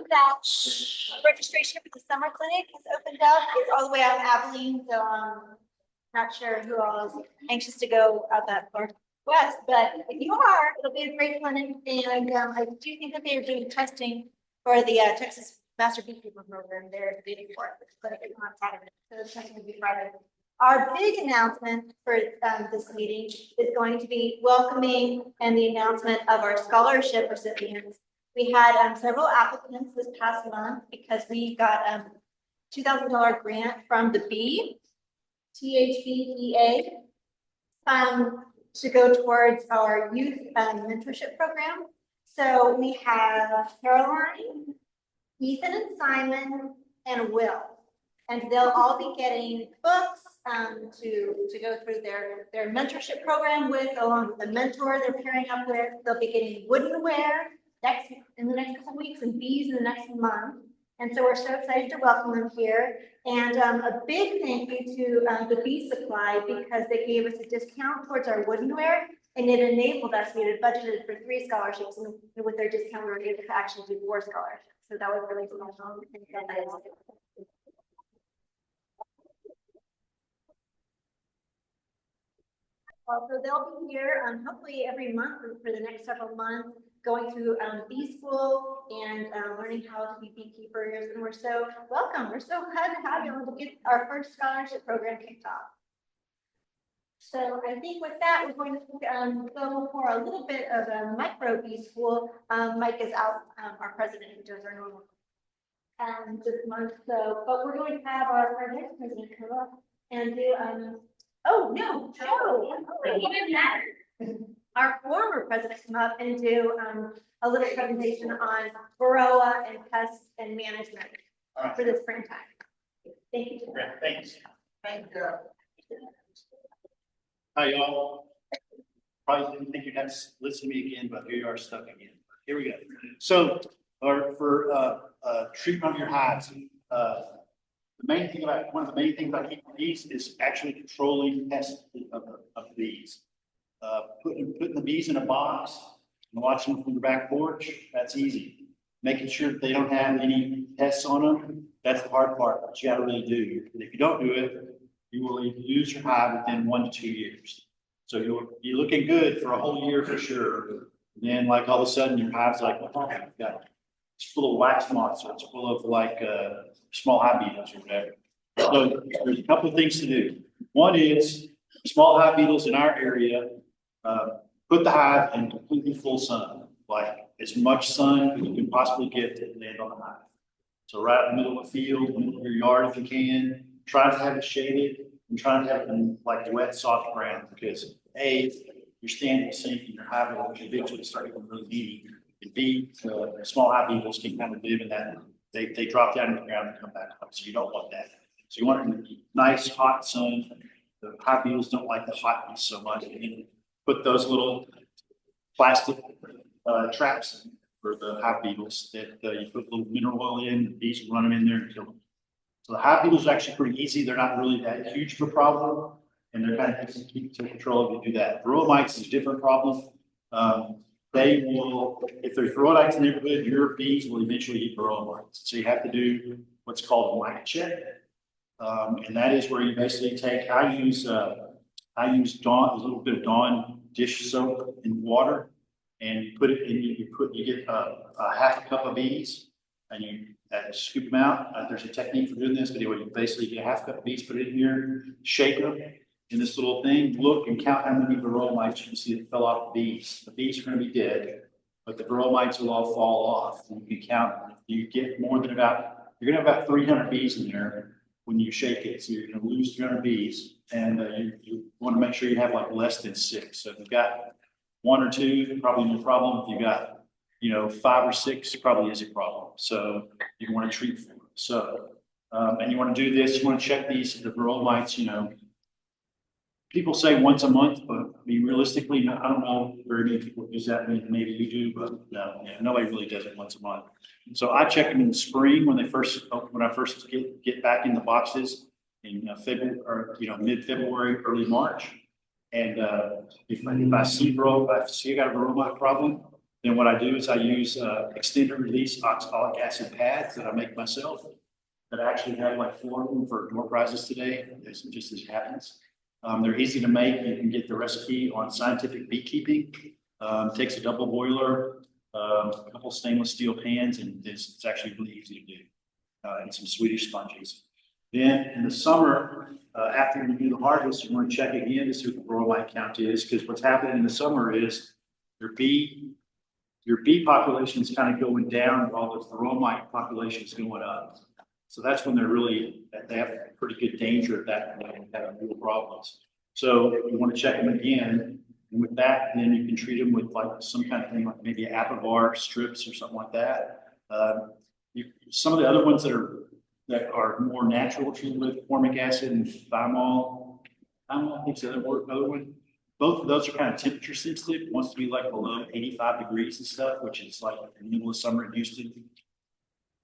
That registration for the summer clinic has opened up. It's all the way out in Abilene, so not sure who all is anxious to go out that far west, but if you are, it'll be a great clinic. And I do think that they are doing testing for the Texas Master Beekeeper program there the day before. The clinic is on Saturday, so the testing will be Friday. Our big announcement for this meeting is going to be welcoming and the announcement of our scholarship recipients. We had several applicants this past month because we got $2,000 grant from the THBEA, to go towards our youth mentorship program. So we have Caroline, Ethan and Simon, and Will. And they'll all be getting books to go through their mentorship program with, along with the mentor they're pairing up with. They'll be getting woodenware in the next couple weeks and bees in the next month. And so we're so excited to welcome them here. And a big thank you to the Bee Supply, because they gave us a discount towards our woodenware, and it enabled us. We had budgeted for 3 scholarships, and with their discount, we were able to actually do 4 scholarships. So that was really special. So they'll be here hopefully every month for the next several months, going through bee school and learning how to be beekeepers. And we're so welcome. We're so glad to have you to get our first scholarship program kicked off. So I think with that, we're going to go for a little bit of a micro bee school. Mike is out, our president, who does our normal this month. So, but we're going to have our next president come up and do oh no, Joe! It didn't matter. Our former president come up and do a little presentation on varroa and pests and management for the springtime. Thank you. Thanks. Thank you. Hi, y'all. Probably didn't think you'd have to listen to me again, but here you are stuck again. Here we go. So, for treatment of your hives, one of the main things about keeping bees is actually controlling pests of the bees. Putting the bees in a box and watching them from the back porch, that's easy. Making sure that they don't have any pests on them, that's the hard part, what you gotta really do. And if you don't do it, you will lose your hive within 1 to 2 years. So you'll be looking good for a whole year for sure. And then like all of a sudden your hive's like, oh, it's full of wax moths, or it's full of like small hive beetles or whatever. So there's a couple of things to do. One is small hive beetles in our area, put the hive in completely full sun, like as much sun as you can possibly get to land on the hive. So right in the middle of the field, middle of your yard if you can, try to have it shaded and try to have it in like wet, soft ground, because A, your stand will sink and your hive will eventually start getting really needy. And B, small hive beetles can kind of live in that. They drop down to the ground and come back up. So you don't want that. So you want it in nice, hot sun. The hive beetles don't like the hotness so much. And you put those little plastic traps for the hive beetles that you put a little mineral oil in, the bees will run them in there and kill them. So the hive beetles are actually pretty easy. They're not really that huge of a problem, and they're kind of easy to keep to control if you do that. Varroa mites is a different problem. They will, if there's varroa mites in the neighborhood, your bees will eventually eat varroa mites. So you have to do what's called a mite check. And that is where you basically take, I use Dawn, a little bit of Dawn dish soap in water, and you put it in, you get a half a cup of bees, and you scoop them out. There's a technique for doing this, but anyway, you basically get a half cup of bees, put it in here, shake them in this little thing, look and count how many varroa mites you can see that fell off the bees. The bees are going to be dead, but the varroa mites will all fall off. And you can count, you get more than about, you're going to have about 300 bees in there when you shake it. So you're going to lose 300 bees, and you want to make sure you have like less than 6. So if you've got 1 or 2, probably no problem. If you got, 5 or 6, probably is a problem. So you want to treat for it. So, and you want to do this, you want to check the varroa mites, people say once a month, but I mean, realistically, I don't know very many people use that. Maybe you do, but no, yeah, nobody really does it once a month. So I check them in the spring when when I first get back in the boxes in February or, mid-February, early March. And if I see I got a bromide problem, then what I do is I use extended release oxalic acid pads that I make myself that I actually have like 4 of them for door prizes today. It's just as happens. They're easy to make. You can get the recipe on Scientific Beekeeping. Takes a double boiler, a couple stainless steel pans, and it's actually really easy to do. And some Swedish sponges. Then in the summer, after you do the harvest, you want to check again to see what the bromide count is, because what's happening in the summer is your bee population is kind of going down while the bromide population is going up. So that's when they have pretty good danger of that and having real problems. So you want to check them again. And with that, then you can treat them with like some kind of thing, like maybe Apivar strips or something like that. Some of the other ones that are more natural treated with formic acid and thymol. I think the other one. Both of those are kind of temperature sensitive. It wants to be like below 85 degrees and stuff, which is like in the middle of summer in Houston,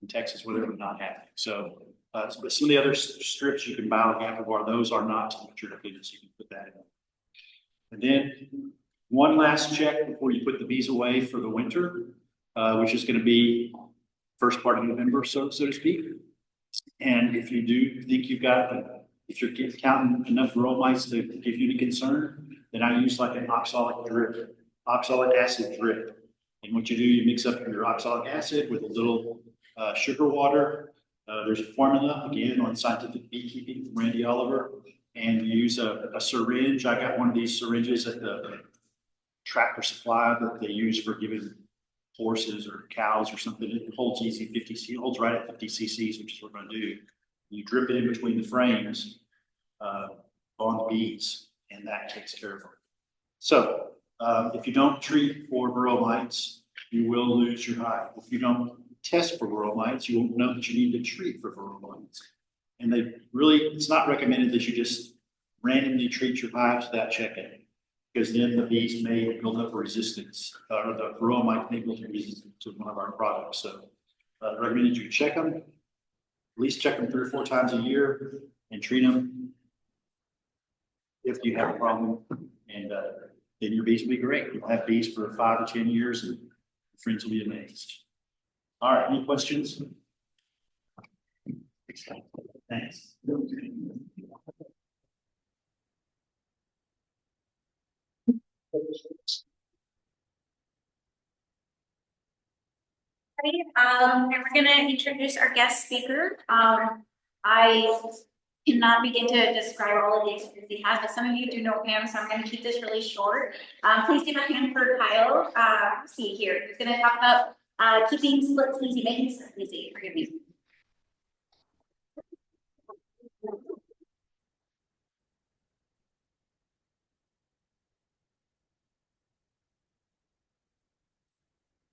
in Texas, where they're not happening. So, but some of the other strips you can buy like Apivar, those are not temperature dependent, so you can put that in. And then one last check before you put the bees away for the winter, which is going to be first part of November, so to speak. And if you do think if you're counting enough bromides to give you any concern, then I use like an oxalic acid drip. And what you do, you mix up your oxalic acid with a little sugar water. There's a formula, again, on Scientific Beekeeping from Randy Oliver. And you use a syringe. I got one of these syringes at the Tractor Supply that they use for giving horses or cows or something. It holds easy 50 cc, holds right at 50 cc's, which is what we're going to do. You drip it in between the frames on the bees, and that takes care of it. So if you don't treat for bromides, you will lose your hive. If you don't test for bromides, you won't know that you need to treat for bromides. And it's not recommended that you just randomly treat your hives without checking, because then the bees may build up a resistance, or the bromide may build up resistance to one of our products. So recommended you check them, at least check them 3 or 4 times a year, and treat them if you have a problem. And then your bees will be great. You'll have bees for 5 to 10 years, and your friends will be amazed. All right, any questions? Thanks. And we're going to introduce our guest speaker. I cannot begin to describe all of the experience he has, but some of you do know him, so I'm going to keep this really short. Please give a hand for Kyle. See here, he's going to talk about keeping splits easy, making splits easy. Forgive me.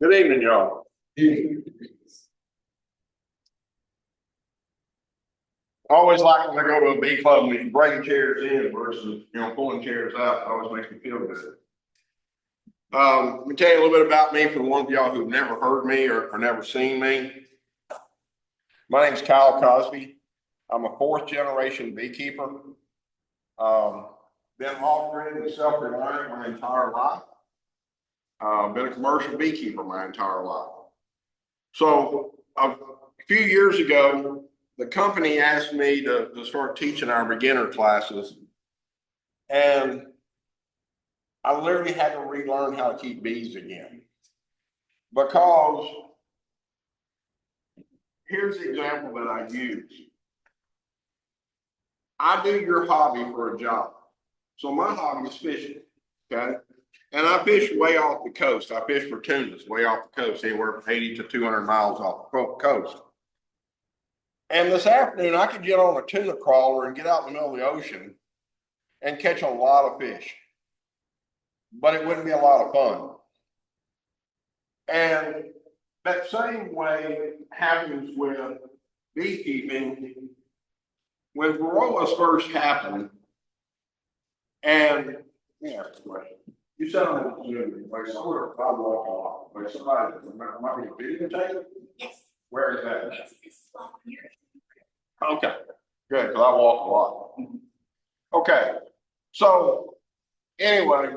Good evening, y'all. I always like when I go to a bee club and we can bring chairs in versus, pulling chairs out. It always makes me feel good. Let me tell you a little bit about me for the ones of y'all who've never heard me or never seen me. My name's Kyle Cosby. I'm a 4th generation beekeeper. Been off-grid and self-reliant my entire life. Been a commercial beekeeper my entire life. So a few years ago, the company asked me to start teaching our beginner classes. And I literally had to relearn how to keep bees again. Because here's the example that I use. I do your hobby for a job. So my hobby is fishing, okay? And I fish way off the coast. I fish for tunas way off the coast, anywhere from 80 to 200 miles off the coast. And this afternoon, I could get on a tuna crawler and get out in the middle of the ocean and catch a lot of fish. But it wouldn't be a lot of fun. And that same way happens with beekeeping. When varroas first happened, And, yeah, question. You said on the Zoom, like somewhere, I walk a lot, like somebody, might be a videotape? Yes, Where is that? it's this one here. Okay, good, because I walk a lot. Okay, so anyway,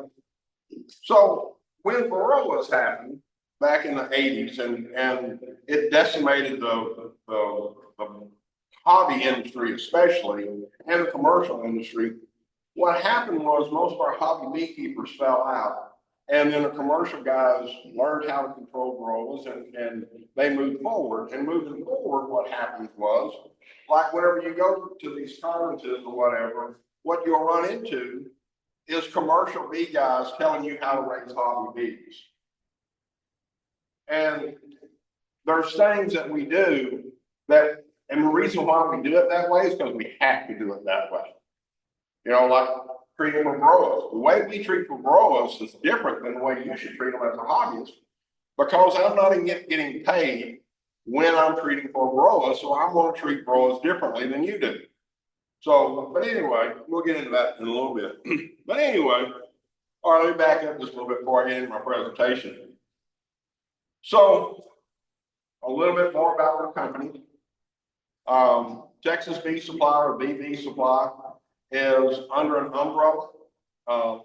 so when Varroa's happened back in the 80s and it decimated the hobby industry especially and the commercial industry, what happened was most of our hobby beekeepers fell out. And then the commercial guys learned how to control Varroas and they moved forward. And moving forward, what happened was, like whenever you go to these conferences or whatever, what you'll run into is commercial bee guys telling you how to raise hobby bees. And there's things that we do that, and the reason why we do it that way is because we have to do it that way. You know, like treating for Varroas. The way we treat for Varroas is different than the way you should treat them as a hobbyist, because I'm not getting paid when I'm treating for Varroas, so I'm going to treat Varroas differently than you do. So, but anyway, we'll get into that in a little bit. But anyway, all right, let me back up just a little bit before I get into my presentation. So, a little bit more about our company. Texas Bee Supply, or BB Supply, is under an umbrella,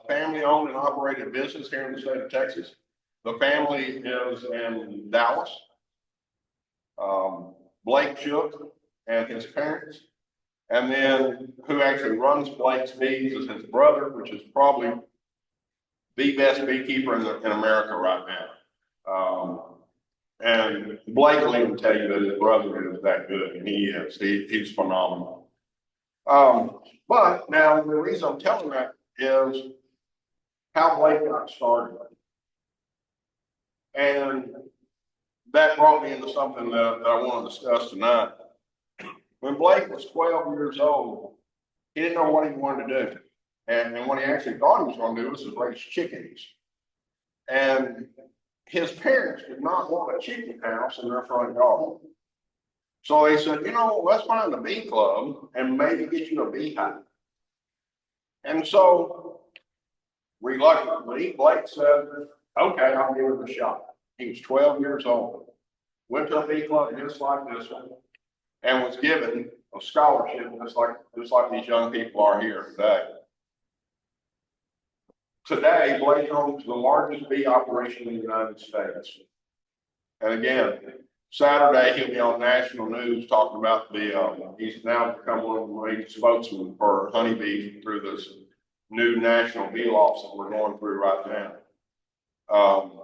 family-owned and operated business here in the state of Texas. The family is in Dallas. Blake Shook and his parents. And then who actually runs Blake's Bees is his brother, which is probably the best beekeeper in America right now. And Blake will even tell you that his brother is that good, and he is. He's phenomenal. But now the reason I'm telling that is how Blake got started. And that brought me into something that I want to discuss tonight. When Blake was 12 years old, he didn't know what he wanted to do. And what he actually thought he was going to do was raise chickens. And his parents did not want a chicken house in their front yard. So they said, you know, let's find a bee club and maybe get you a beehive. And so, reluctantly, Blake said, okay, I'll give it a shot. He was 12 years old, went to a bee club just like this one, and was given a scholarship just like these young people are here today. Today, Blake owns the largest bee operation in the United States. And again, Saturday, he'll be on national news talking about he's now become one of the lead spokesmen for honeybees through this new national bee laws that we're going through right now.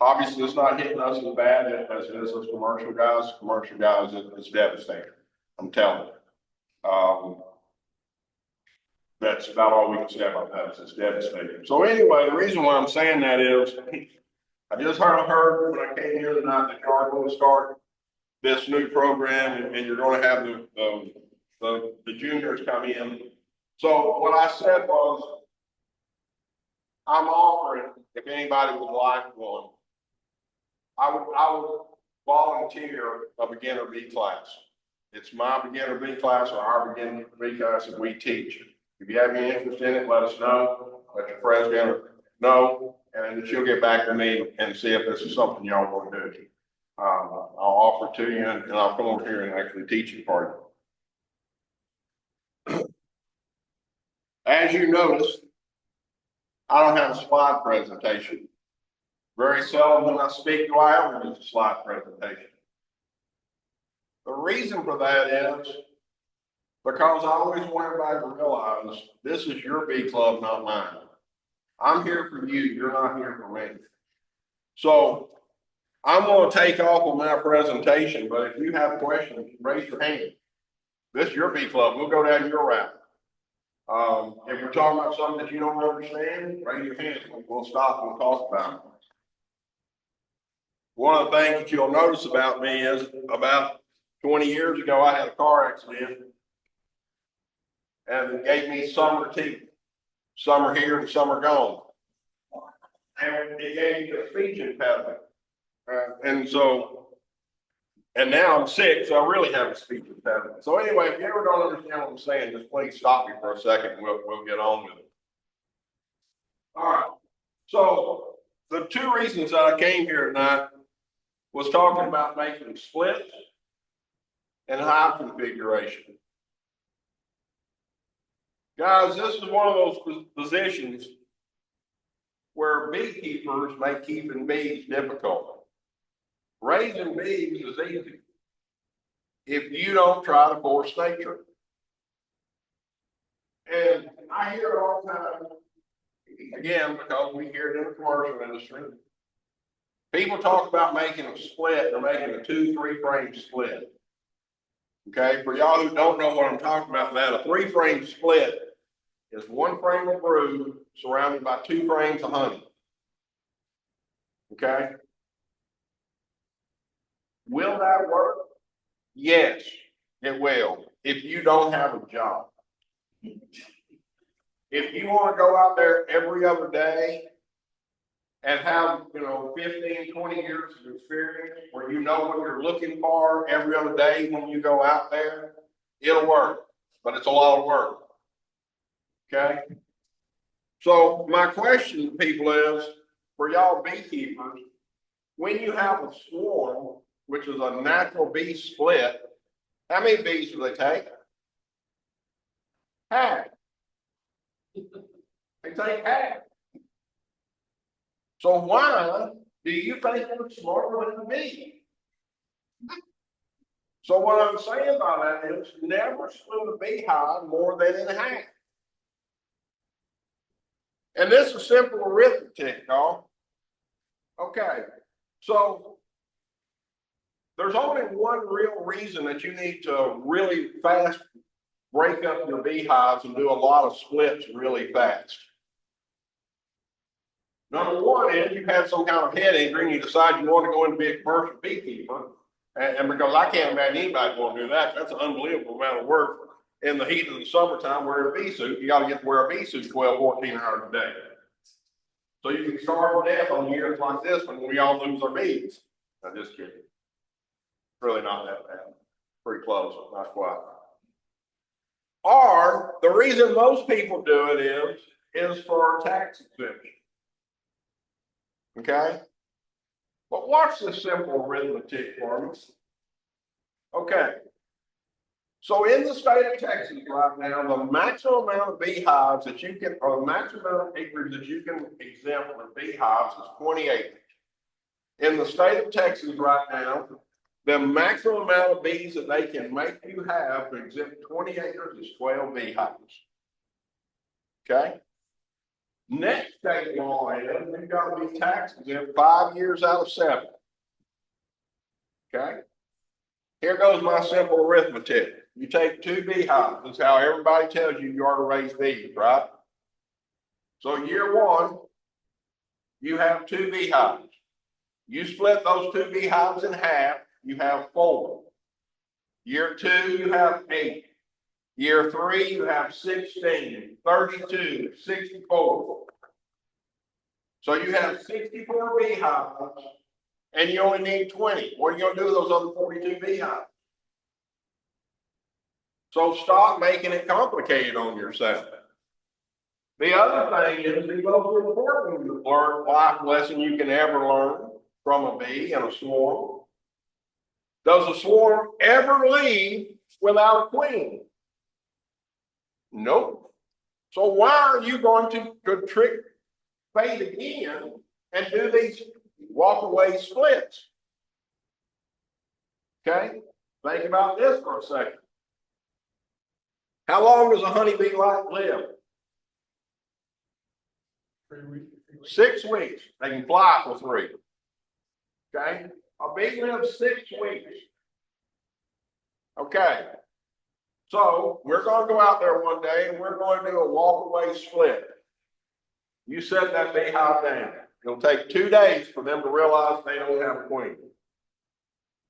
Obviously, it's not hitting us as bad as it is those commercial guys. Commercial guys, it's devastating. I'm telling you. That's about all we can say about that. It's devastating. So anyway, the reason why I'm saying that is I just heard when I came here tonight that you are going to start this new program and you're going to have the juniors come in. So what I said was, I'm offering, if anybody would like one, I would volunteer a beginner bee class. It's my beginner bee class or our beginner bee class that we teach. If you have any interest in it, let us know. Let your president know, and then she'll get back to me and see if this is something y'all want to do. I'll offer it to you, and I'll come over here and actually teach it for you. As you notice, I don't have a slide presentation. Very seldom when I speak do I ever use a slide presentation. The reason for that is because I always want everybody to realize this is your bee club, not mine. I'm here for you. You're not here for me. So I'm going to take off on my presentation, but if you have questions, raise your hand. This is your bee club. We'll go down your route. If we're talking about something that you don't understand, raise your hand. We'll stop and we'll talk about it. One of the things that you'll notice about me is about 20 years ago, I had a car accident and it gave me summer teeth. Some are here and some are gone. And it gave me a speech impediment. And so And now I'm sick, so I really have a speech impediment. So anyway, if you ever don't understand what I'm saying, just please stop me for a second and we'll get on with it. All right. So the two reasons that I came here tonight was talking about making splits and hive configuration. Guys, this is one of those positions where beekeepers make keeping bees difficult. Raising bees is easy if you don't try to force nature. And I hear it all the time, again, because we hear it in the commercial industry. People talk about making a split, they're making a 2-3 frame split. Okay, for y'all who don't know what I'm talking about, that a 3-frame split is 1 frame of brood surrounded by 2 frames of honey. Okay. Will that work? Yes, it will, if you don't have a job. If you want to go out there every other day and have, 15, 20 years of experience where you know what you're looking for every other day when you go out there, it'll work, but it's a lot of work. Okay. So my question to people is, for y'all beekeepers, when you have a swarm, which is a natural bee split, how many bees do they take? Half. They take half. So why do you think they're smarter than the bee? So what I'm saying by that is never split a beehive more than in half. And this is simple arithmetic, y'all. Okay, so there's only one real reason that you need to really fast break up your beehives and do a lot of splits really fast. Number one is you have some kind of head injury and you decide you want to go in and be a commercial beekeeper. And because I can't imagine anybody want to do that, that's an unbelievable amount of work in the heat of the summertime wearing a bee suit. You got to get to wear a bee suit 12, 14 hours a day. So you can starve to death on years like this when we all lose our bees. I'm just kidding. Really not that bad. Pretty close, not quite. Or the reason most people do it is for tax exemption. Okay? But watch this simple arithmetic for me. Okay. So in the state of Texas right now, the maximum amount of beehives that you can, or the maximum amount of acreage that you can exempt with beehives is 20 acres. In the state of Texas right now, the maximum amount of bees that they can make you have to exempt 20 acres is 12 beehives. Okay? Next state law is you've got to be tax exempt 5 years out of 7. Okay? Here goes my simple arithmetic. You take 2 beehives. That's how everybody tells you you are to raise bees, right? So year 1, you have 2 beehives. You split those 2 beehives in half, you have 4. Year 2, you have 8. Year 3, you have 16, 32, 64. So you have 64 beehives and you only need 20. What are you going to do with those other 42 beehives? So stop making it complicated on yourself. The other thing is the most important life lesson you can ever learn from a bee and a swarm. Does a swarm ever leave without a queen? Nope. So why are you going to trick fate again and do these walk away splits? Okay, think about this for a second. How long does a honeybee live? 3 weeks. 6 weeks. They can fly for 3. Okay, a bee lives 6 weeks. Okay, so we're going to go out there one day and we're going to do a walk away split. You set that beehive down. It'll take 2 days for them to realize they don't have a queen.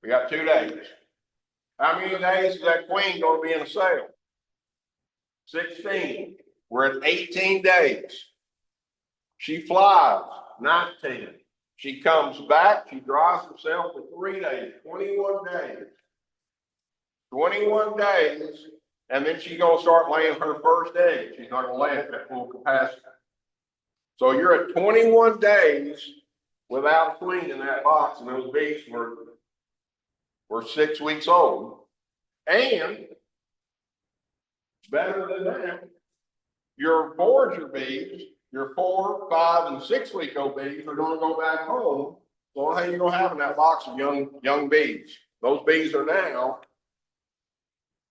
We got 2 days. How many days is that queen going to be in a cell? 16. We're at 18 days. She flies, 19. She comes back, she dries herself for 3 days, 21 days. 21 days, and then she's gonna start laying her first egg. She's not gonna lay it at full capacity. So you're at 21 days without a queen in that box, and those bees were 6 weeks old. And better than that, your forager bees, your 4, 5, and 6 week old bees are gonna go back home. So how you gonna have in that box of young bees? Those bees are now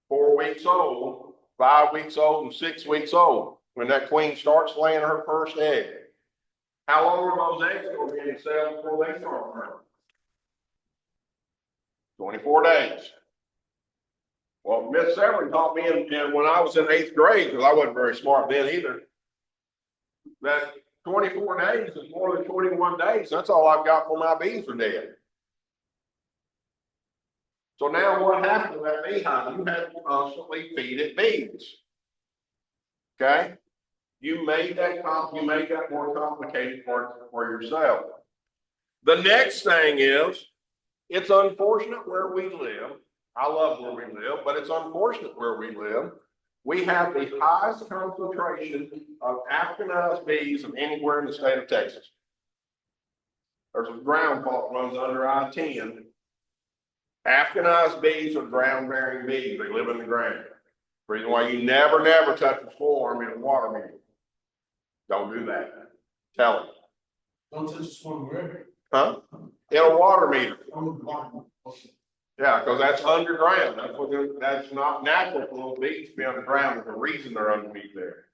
4 weeks old, 5 weeks old, and 6 weeks old when that queen starts laying her first egg. How long are those eggs going to be in the cell before they start growing? 24 days. Well, Miss Severin taught me when I was in 8th grade, because I wasn't very smart then either, that 24 days is more than 21 days. That's all I've got for my bees are dead. So now what happened to that beehive? You had to constantly feed it bees. Okay? You made that more complicated for yourself. The next thing is, it's unfortunate where we live. I love where we live, but it's unfortunate where we live. We have the highest concentration of Africanized bees of anywhere in the state of Texas. There's a ground fault runs under I-10. Africanized bees are ground-bearing bees. They live in the ground. Reason why you never touch a swarm in a water meter. Don't do that. Tell them. Don't touch a swarm where? Huh? In a water meter. Oh, Yeah, because that's underground. That's not natural for those bees to be underground. There's a reason they're underneath there.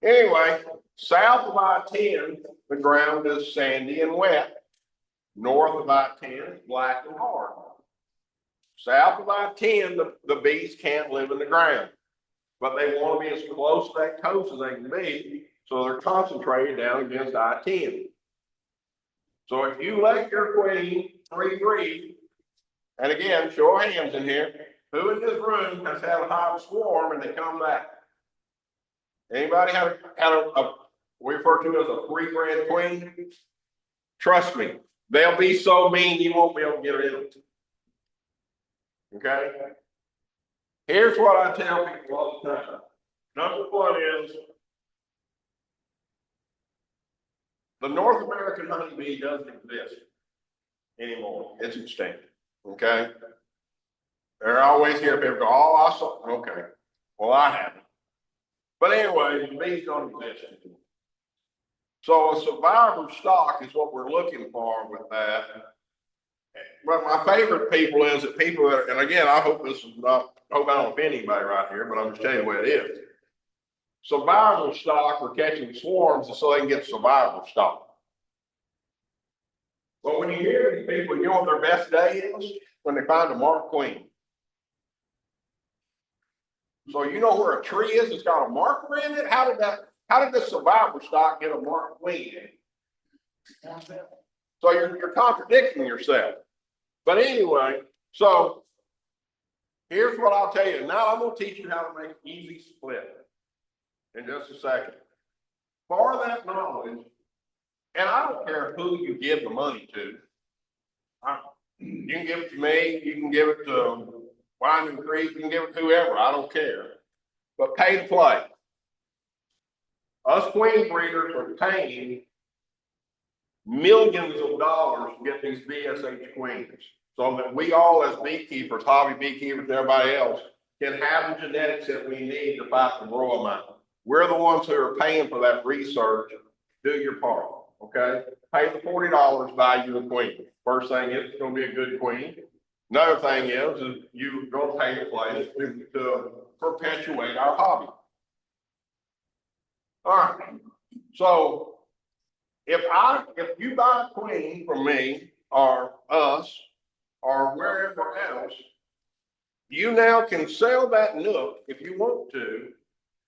Anyway, south of I-10, the ground is sandy and wet. North of I-10 is black and hard. South of I-10, the bees can't live in the ground, but they want to be as close to that coast as they can be, so they're concentrated down against I-10. So if you let your queen free breed, and again, show of hands in here, who in this room has had a hive swarm and they come back? Anybody had a we refer to as a free bred queen? Trust me, they'll be so mean you won't be able to get rid of it. Okay? Here's what I tell people all the time. Number one is the North American honeybee doesn't exist anymore. It's extinct. Okay? They're always here. People go, oh, I saw. Okay. Well, I haven't. But anyway, the bees don't exist anymore. So a survivor stock is what we're looking for with that. But my favorite people is that people that, and again, I hope this is not, I hope I don't offend anybody right here, but I'm just telling you the way it is. Survivor stock for catching swarms is so they can get survivor stock. But when you hear these people, you know what their best day is? When they find a marked queen. So you know where a tree is that's got a marker in it? How did the survivor stock get a marked queen in it? So you're contradicting yourself. But anyway, so here's what I'll tell you. Now I'm going to teach you how to make an easy split in just a second. For that knowledge, and I don't care who you give the money to. You can give it to me, you can give it to Wyman Creek, you can give it to whoever, I don't care. But pay to play. Us queen breeders are paying millions of dollars to get these BSH queens so that we all as beekeepers, hobby beekeepers and everybody else can have the genetics that we need to fight the broil mine. We're the ones who are paying for that research. Do your part, okay? Pay the $40, buy you a queen. First thing is, it's going to be a good queen. Another thing is you're going to pay to play to perpetuate our hobby. All right. So if you buy a queen from me or us or wherever else, you now can sell that nook if you want to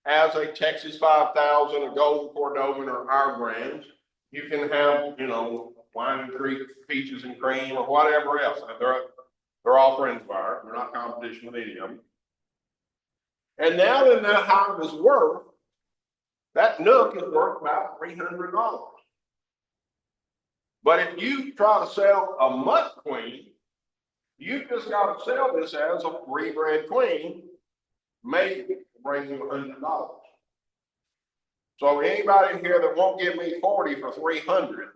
as a Texas 5000, a Golden Cordovan, or our brands. You can have, Wine and Creek peaches and cream or whatever else. They're all friends of ours. They're not competition with any of them. And now that hive is worth, that nook is worth about $300. But if you try to sell a mutt queen, you just got to sell this as a free-bred queen, maybe bring you $100. So anybody in here that won't give me 40 for 300,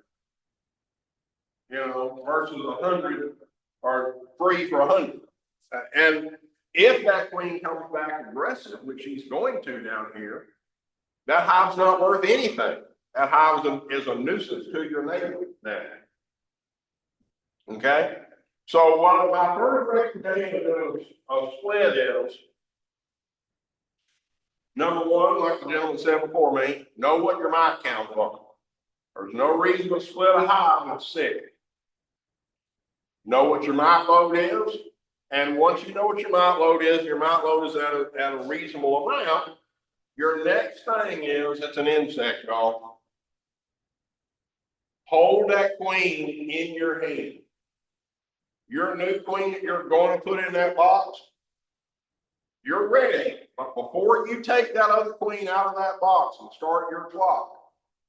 versus 100 or free for 100. And if that queen comes back aggressive, which she's going to down here, that hive's not worth anything. That hive is a nuisance to your neighbor now. Okay? So what my first recommendation of split is, number one, like the gentleman said before me, know what your mite counts are. There's no reason to split a hive that's sick. Know what your mite load is, and once you know what your mite load is, your mite load is at a reasonable amount, your next thing is, it's an insect, y'all. Hold that queen in your hand. Your new queen that you're going to put in that box, you're ready. But before you take that other queen out of that box and start your clock,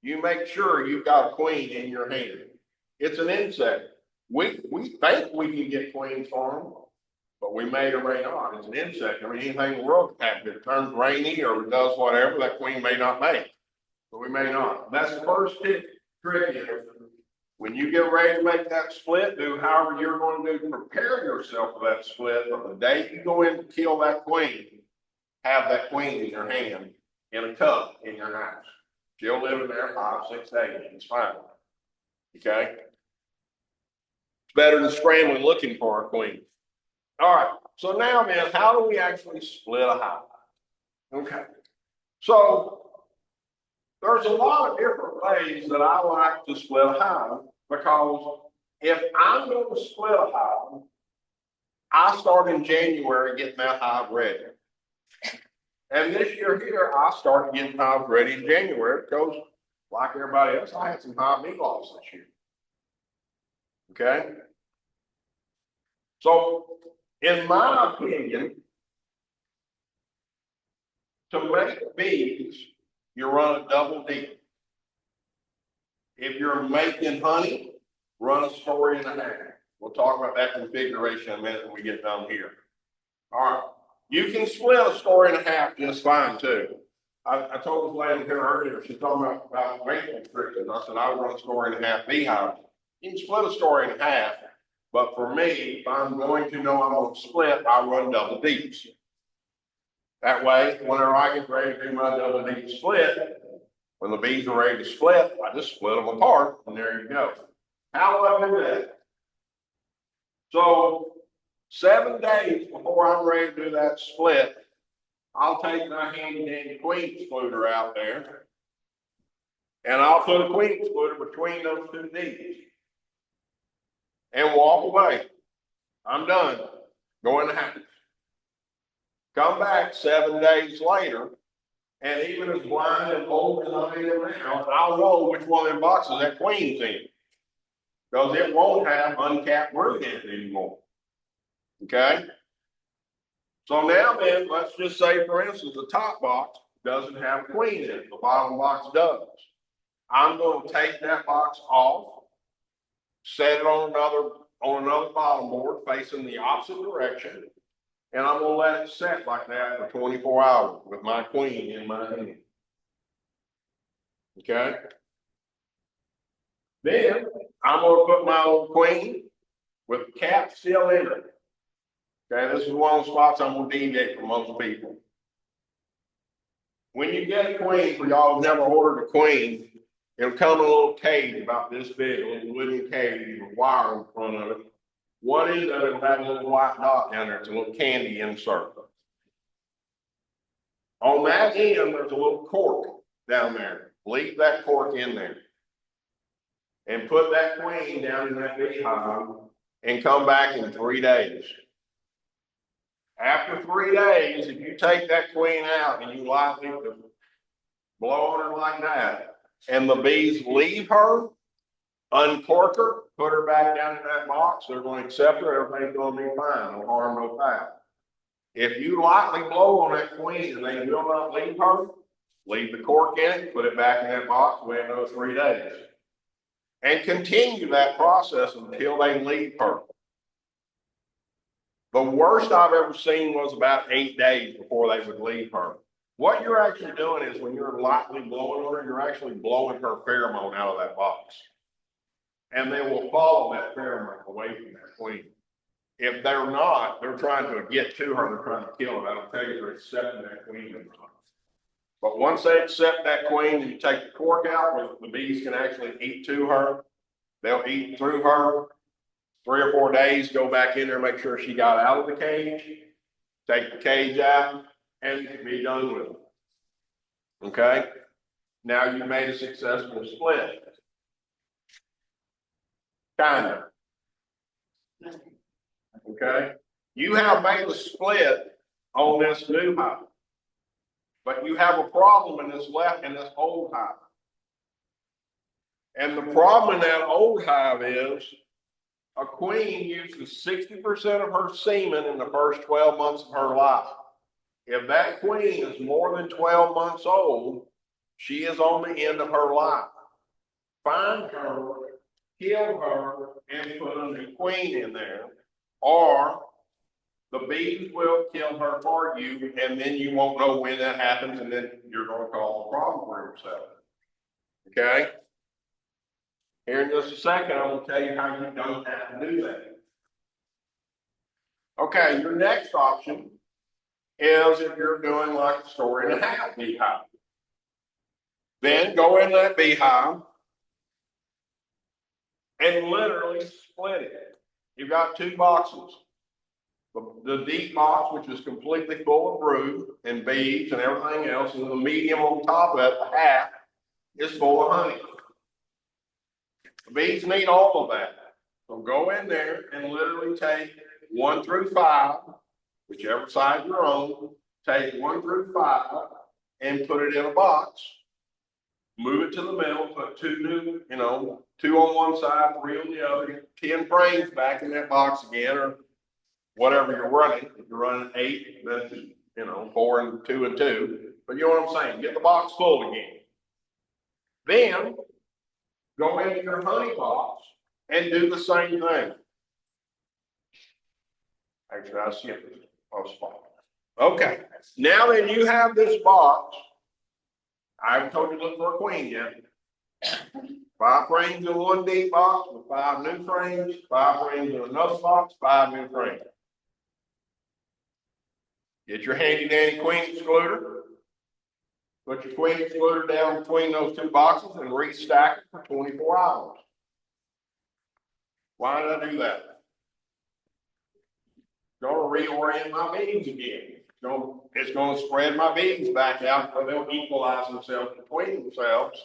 you make sure you've got a queen in your hand. It's an insect. We think we can get queens for them, but we may or may not. It's an insect. I mean, anything in the world can happen. If it turns rainy or it does whatever, that queen may not make. But we may not. That's the first trick here. When you get ready to make that split, do however you're going to do, prepare yourself for that split. But the day you go in to kill that queen, have that queen in your hand in a cup in your house. She'll live in there 5-6 days. It's fine. Okay? It's better than scrambling looking for a queen. All right. So now, man, how do we actually split a hive? Okay. So there's a lot of different ways that I like to split a hive, because if I'm going to split a hive, I start in January getting that hive ready. And this year here, I started getting hives ready in January because, like everybody else, I had some hive bee loss this year. Okay? So, in my opinion, to make bees, you run a double deep. If you're making honey, run a story and a half. We'll talk about that configuration in a minute when we get done here. All right. You can split a story and a half just fine too. I told this lady here earlier, she's talking about maintenance restrictions. I said I would run a story and a half beehive. You can split a story and a half, but for me, if I'm going to know I'm going to split, I run double deeps. That way, whenever I get ready to do my double deep split, when the bees are ready to split, I just split them apart, and there you go. How do I do that? So, 7 days before I'm ready to do that split, I'll take my handy dandy queen excluder out there, and I'll put a queen excluder between those two deeps and walk away. I'm done. Go in the house. Come back 7 days later, and even as blind and old as I am now, I'll know which one of them boxes that queen's in, because it won't have uncapped brood in it anymore. Okay? So now then, let's just say, for instance, the top box doesn't have a queen in it. The bottom box does. I'm going to take that box off, set it on another bottom board facing the opposite direction, and I'm going to let it set like that for 24 hours with my queen in my hand. Okay? Then I'm going to put my old queen with the cap still in it. Okay, this is one of the spots I'm going to deviate from most people. When you get a queen, for y'all who've never ordered a queen, it'll come in a little cage about this big, a little wooden cage with wire in front of it. One end of it will have a little white dot down there. It's a little candy insert. On that end, there's a little cork down there. Leave that cork in there. And put that queen down in that beehive and come back in 3 days. After 3 days, if you take that queen out and you lightly blow on her like that, and the bees leave her, uncork her, put her back down in that box, they're going to accept her, everything's going to be fine, no harm, no foul. If you lightly blow on that queen and they will not leave her, leave the cork in it, put it back in that box, wait another 3 days. and continue that process until they leave her. The worst I've ever seen was about 8 days before they would leave her. What you're actually doing is when you're lightly blowing on her, you're actually blowing her pheromone out of that box. And they will follow that pheromone away from that queen. If they're not, they're trying to get to her, they're trying to kill her. I don't tell you they're accepting that queen or not. But once they accept that queen and you take the cork out, where the bees can actually eat to her, they'll eat through her. 3 or 4 days, go back in there, make sure she got out of the cage, take the cage out, and be done with it. Okay? Now you made a successful split. Kind of. Okay? You have made a split on this new hive. But you have a problem in this old hive. And the problem in that old hive is a queen uses 60% of her semen in the first 12 months of her life. If that queen is more than 12 months old, she is on the end of her life. Find her, kill her, and put a new queen in there, or the bees will kill her for you, and then you won't know when that happens, and then you're going to cause a problem for yourself. Okay? Here in just a second, I'm going to tell you how you don't have to do that. Okay, your next option is if you're doing like a story and a half beehive. Then go in that beehive and literally split it. You've got 2 boxes. The deep box, which is completely full of brood and bees and everything else, and the medium on top of it, the half, is full of honey. The bees need all of that. So go in there and literally take 1 through 5, whichever side you're on, take 1 through 5 and put it in a box. Move it to the middle, put 2 new, 2 on one side, 3 on the other, 10 frames back in that box again, or whatever you're running. If you're running 8, then 4 and 2 and 2. But you know what I'm saying? Get the box full again. Then go into your honey box and do the same thing. Actually, I skipped a spot. Okay. Now that you have this box, I haven't told you to look for a queen yet. 5 frames in 1 deep box with 5 new frames, 5 frames in another box, 5 new frames. Get your handy dandy queen excluder. Put your queen excluder down between those 2 boxes and restack it for 24 hours. Why did I do that? Going to reorient my bees again. It's going to spread my bees back out so they'll equalize themselves between themselves.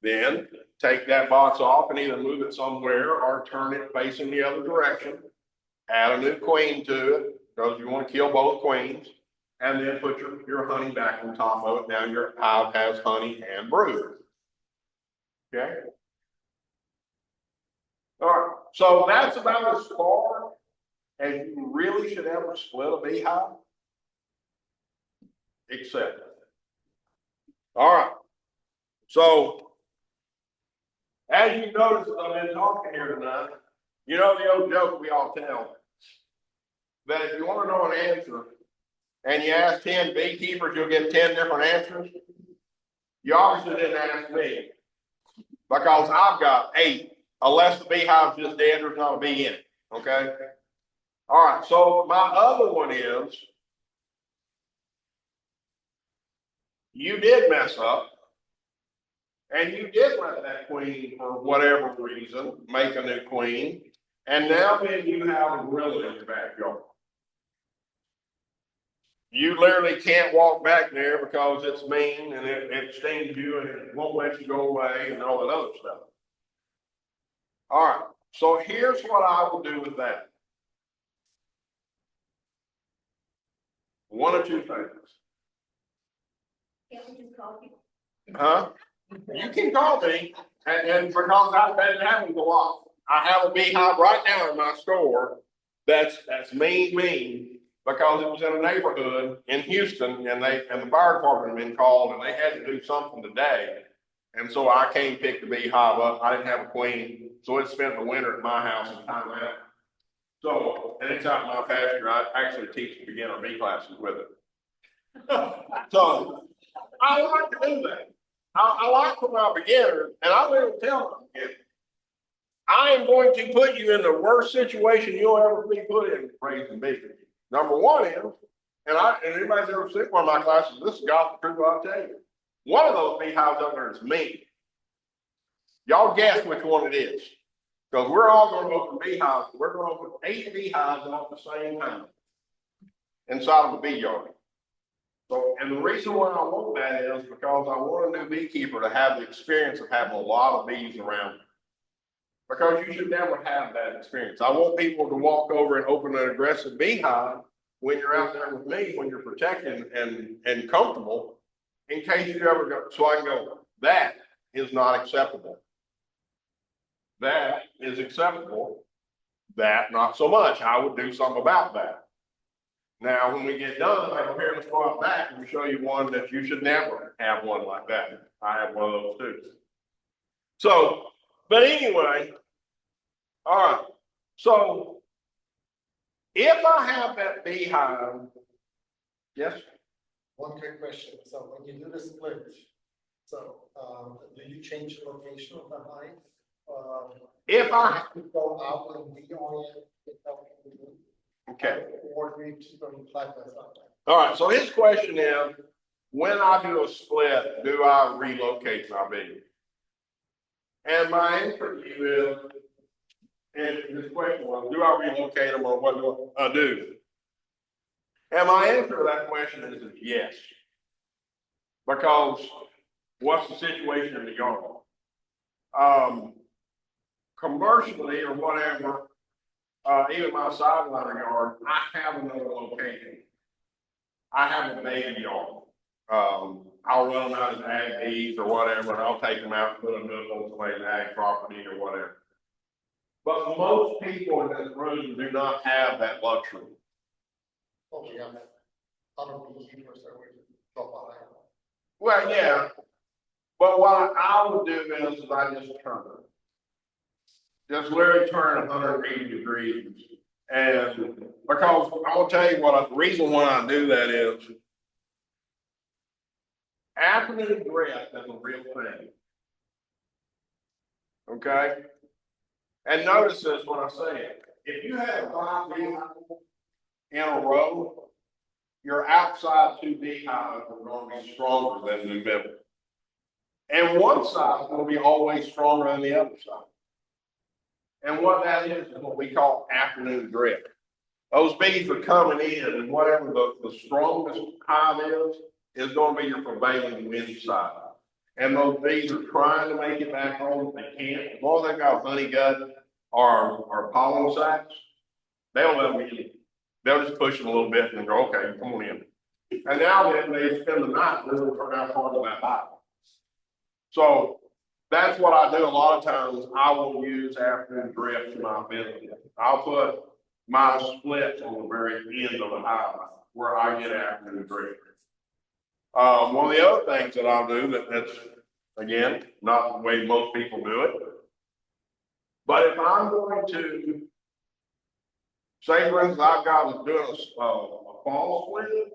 Then take that box off and either move it somewhere or turn it facing the other direction. Add a new queen to it because you want to kill both queens. And then put your honey back on top of it. Now your hive has honey and brood. Okay? All right. So that's about as far as you really should ever split a beehive. Except. All right. So, as you notice, I've been talking here tonight. You know the old joke we all tell that if you want to know an answer and you ask 10 beekeepers, you'll get 10 different answers. You obviously didn't ask me because I've got 8, unless the beehive's just dead, there's not a bee in it. Okay. All right. So my other one is, you did mess up and you did let that queen, for whatever reason, make a new queen. And now then you have a gorilla in your backyard. You literally can't walk back there because it's mean and it stings you and it won't let you go away and all that other stuff. All right. So here's what I will do with that. One or 2 things. Huh? You can call me, and because I've been having a lot. I have a beehive right now in my store that's mean because it was in a neighborhood in Houston and the fire department had been called and they had to do something today. And so I came pick the beehive up. I didn't have a queen, so it spent the winter at my house in time out. So anytime in my pasture, I actually teach beginner bee classes with it. So I like to do that. I like for my beginners, and I will tell them, I am going to put you in the worst situation you'll ever be put in raising bees. Number one is, and anybody's ever seen one of my classes, this is gospel truth, I'll tell you. One of those beehives up there is me. Y'all guess which one it is. Because we're all going to open beehives. We're going to open 8 beehives at the same time inside of the bee yard. So, and the reason why I want that is because I want a new beekeeper to have the experience of having a lot of bees around. Because you should never have that experience. I want people to walk over and open an aggressive beehive when you're out there with me, when you're protected and comfortable, in case you ever go. So I can go, that is not acceptable. That is acceptable. That not so much. I would do something about that. Now, when we get done, I come here and go out back and show you one that you should never have one like that. I have one of those too. So, but anyway, all right. So, if I have that beehive, yes? One quick question. So when you do the split, so do you change the location of the hive? If I have to go out and reorient it, okay. or do you keep them like that? All right. So his question is, when I do a split, do I relocate my bee? And my answer to you is, and this question was, do I relocate them or what do I do? And my answer to that question is yes. Because what's the situation in the yard? Commercially or whatever, even my sideline yard, I have another location. I have a baby yard. I'll run them out as ag bees or whatever, and I'll take them out and put them on somebody's ag property or whatever. But most people in this room do not have that luxury. Oh, we have other beekeepers that we drop behind. Well, yeah. But what I would do is I just turn it. Just literally turn 180 degrees. And because I'm gonna tell you what the reason why I do that is afternoon drift is a real thing. Okay? And notice this when I say it. If you have 5 beehives in a row, your outside 2 beehives are going to be stronger than the middle. And one side is going to be always stronger than the other side. And what that is what we call afternoon drift. Those bees are coming in, and whatever the strongest hive is going to be your prevailing wind side. And those bees are trying to make it back home if they can't. As long as they've got honey gut or pollen sacs, they'll let them in. They'll just push them a little bit and go, okay, come on in. And now then they spend the night really turn out part of that hive. So that's what I do a lot of times. I will use afternoon drift to my benefit. I'll put my splits on the very end of the hive where I get afternoon drift. One of the other things that I'll do that's, again, not the way most people do it, but if I'm going to, say for instance, I've got doing a fall split,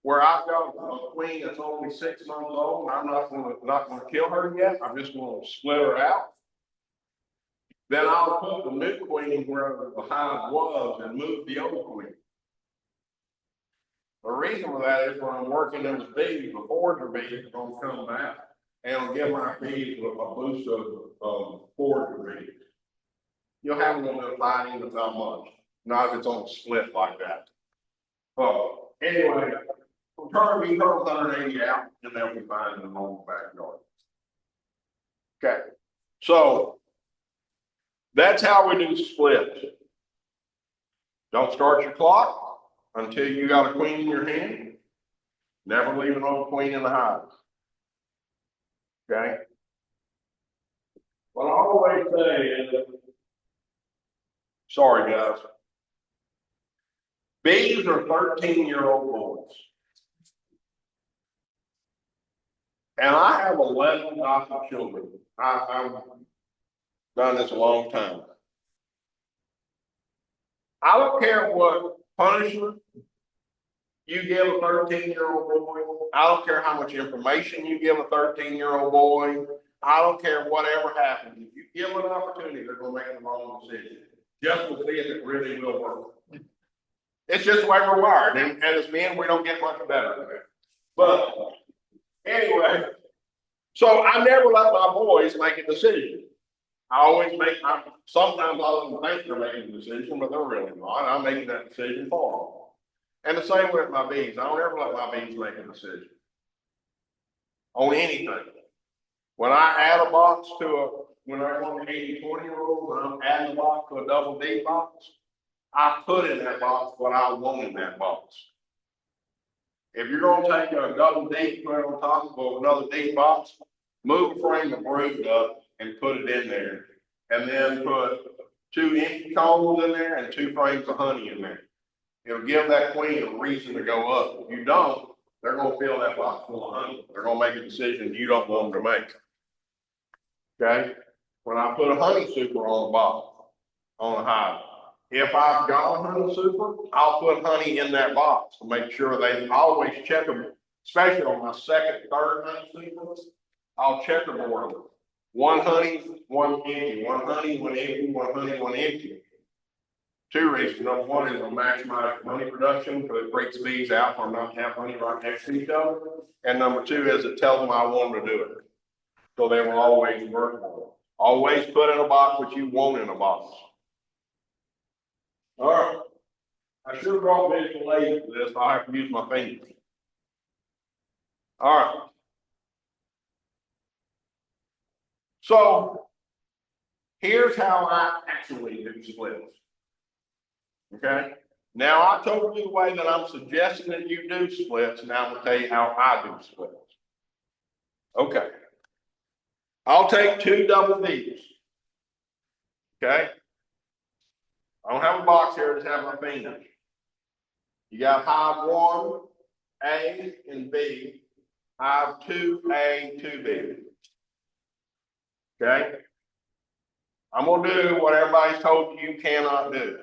where I've got a queen that's only 6 months old, and I'm not gonna kill her yet, I'm just gonna split her out. Then I'll put the new queen where the hive was and move the old queen. The reason for that is when I'm working in the bees, the forager bees are gonna come back and I'll give my bees a boost of forager bees. You'll have a little bit of fighting without much, not if it's on a split like that. Anyway, we'll turn me 180 out and then we find them on the backyard. Okay, so that's how we do splits. Don't start your clock until you got a queen in your hand. Never leave an old queen in the hive. Okay? What I always say is, sorry guys, bees are 13-year-old boys. And I have 11 adopted children. I've done this a long time. I don't care what punishment you give a 13-year-old boy. I don't care how much information you give a 13-year-old boy. I don't care whatever happens. If you give them an opportunity, they're gonna make the wrong decision. Just to see if it really will work. It's just the way we're wired. And as men, we don't get much better than that. But anyway, so I never let my boys make a decision. I always sometimes I let them think they're making a decision, but they're really not. I'm making that decision for them. And the same with my bees. I don't ever let my bees make a decision on anything. When I add a box when I want an 80-20 rule, when I'm adding a box to a double D box, I put in that box what I want in that box. If you're gonna take a double D, put it on top of another D box, move a frame of brood up and put it in there. And then put 2 empty combs in there and 2 frames of honey in there. It'll give that queen a reason to go up. If you don't, they're gonna fill that box full of honey. They're gonna make a decision you don't want them to make. Okay? When I put a honey super on the box, on the hive, if I've got a honey super, I'll put honey in that box to make sure they always check them, especially on my second, third honey supers. I'll checkerboard them. 1 honey, 1 empty, 1 honey, 1 empty, 1 honey, 1 empty. 2 reasons. Number 1 is to maximize honey production, because it breaks bees out for them not to have honey right next to each other. And number 2 is it tells them I want them to do it. So they will always work on it. Always put in a box what you want in a box. All right. I should have brought visual aids for this. I have to use my fingers. All right. So here's how I actually do splits. Okay. Now I told you the way that I'm suggesting that you do splits. Now I'm gonna tell you how I do splits. Okay. I'll take 2 double Ds. Okay. I don't have a box here, I just have my fingers. You got hive 1, A and B, hive 2A, 2B. Okay. I'm gonna do what everybody's told you cannot do.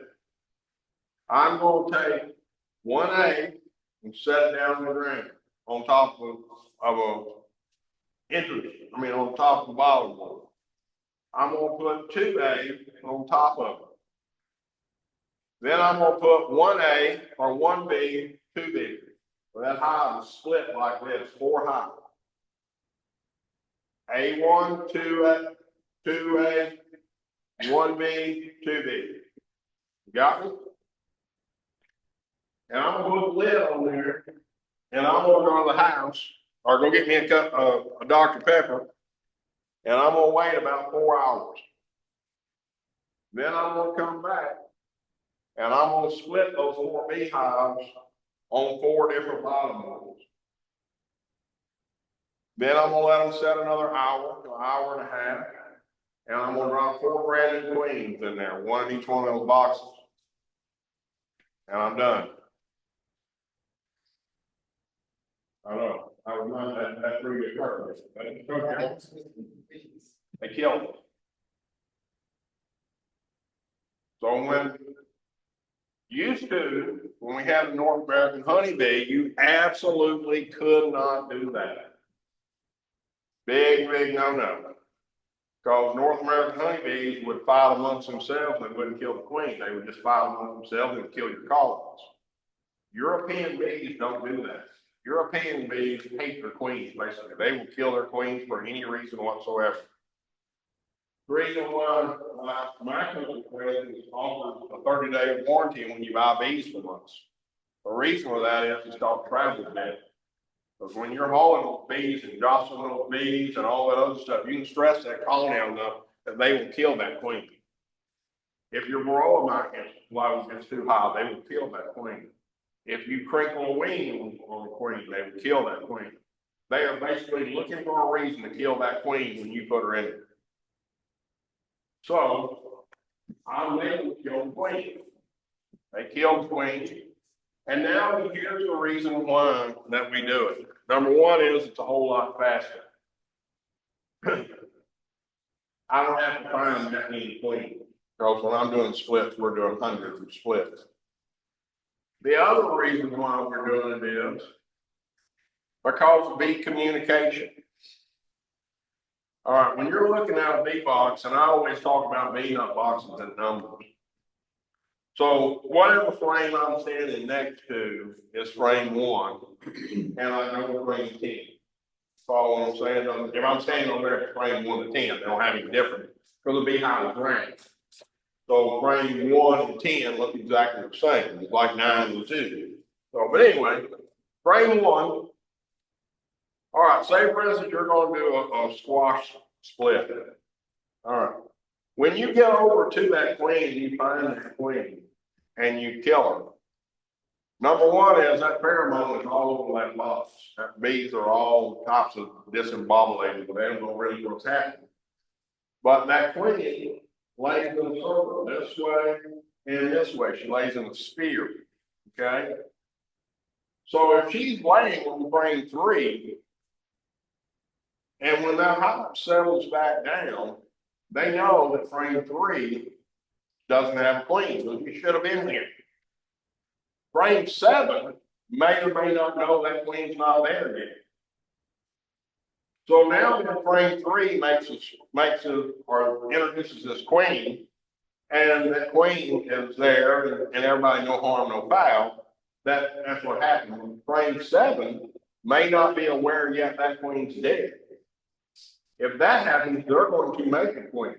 I'm gonna take 1A and set it down on the ground on top of a entrance. On top of the bottom one. I'm gonna put 2A on top of it. Then I'm gonna put 1A or 1B, 2B. So that hive is split like this, 4 hives. A1, 2A, 2A, 1B, 2B. Got me? And I'm gonna put a lid on there, and I'm gonna go to the house, or go get me a cup of a Dr. Pepper, and I'm gonna wait about 4 hours. Then I'm gonna come back, and I'm gonna split those 4 beehives on 4 different bottom ones. Then I'm gonna let them set another hour to 1.5 hours, and I'm gonna drop 4 brand new queens in there, 1 in each one of those boxes. And I'm done. I know, I was not that pretty good purpose, but it's okay. They killed it. So when we had the North American honeybee, you absolutely could not do that. Big no. Because North American honeybees would fight amongst themselves and wouldn't kill the queen. They would just fight amongst themselves and kill your colonies. European bees don't do that. European bees hate their queens, basically. They will kill their queens for any reason whatsoever. The reason why my company offers a 30-day warranty when you buy bees from us. The reason for that is it's called travel debt. Because when you're hauling those bees and jostling those bees and all that other stuff, you can stress that colony enough that they will kill that queen. If your varroa mite load gets too high, they will kill that queen. If you crinkle a wing on a queen, they will kill that queen. They are basically looking for a reason to kill that queen when you put her in it. So, I'm able to kill the queen. They kill the queen. And now here's the reason why that we do it. Number 1 is it's a whole lot faster. I don't have to find that many queens. Because when I'm doing splits, we're doing hundreds of splits. The other reason why we're doing it is because of bee communication. All right, when you're looking at a bee box, and I always talk about bee nut boxes and numbers. So whatever frame I'm standing next to is frame 1, and I know frame 10. Follow what I'm saying? If I'm standing over there at frame 1 to 10, they don't have any difference because the beehive is ranked. So frame 1 and 10 look exactly the same. It's like 9 and 2. So, but anyway, frame 1. All right, say for instance, you're going to do a squash split. All right. When you get over to that queen, you find that queen and you kill her. Number one is that pheromone is all over that box. That bees are all types of disembobulated, but they don't know really what's happening. But that queen lays in a circle this way and this way. She lays in a sphere. Okay. So if she's laying on frame 3, and when that hive settles back down, they know that frame 3 doesn't have a queen, so you should have been here. Frame 7 may or may not know that queen's not there yet. So now when frame 3 or introduces this queen, and that queen is there, and everybody no harm, no foul, that's what happens. Frame 7 may not be aware yet that queen's dead. If that happens, they're going to make a queen.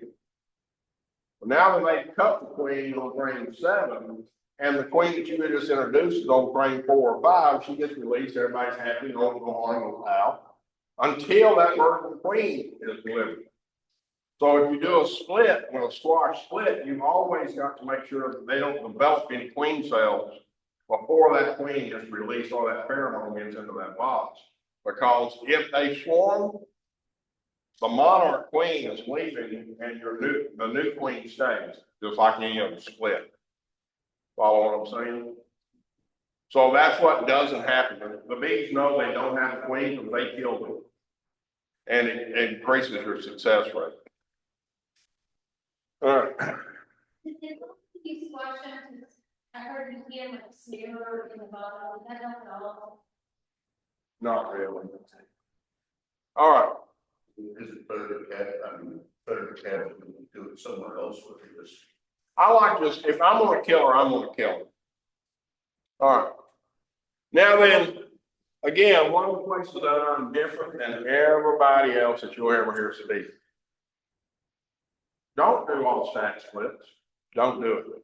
Well, now that they've cut the queen on frame 7, and the queen that you just introduced is on frame 4 or 5, she gets released, everybody's happy, no harm, no foul, until that virgin queen is delivered. So if you do a split, a squash split, you've always got to make sure that they don't develop any queen cells before that queen is released or that pheromone gets into that box. Because if they swarm, the monarch queen is leaving and the new queen stays, just like any other split. Follow what I'm saying? So that's what doesn't happen. The bees know they don't have a queen because they kill them. And it increases your success rate. All right. I heard you hear like smear in the bottom. That don't know. Not really. All right. Is it better to do it somewhere else with this? I like this. If I'm going to kill her, I'm going to kill her. All right. Now then, again, one of the places that I'm different than everybody else that you'll ever hear speak. Don't do all stack splits. Don't do it.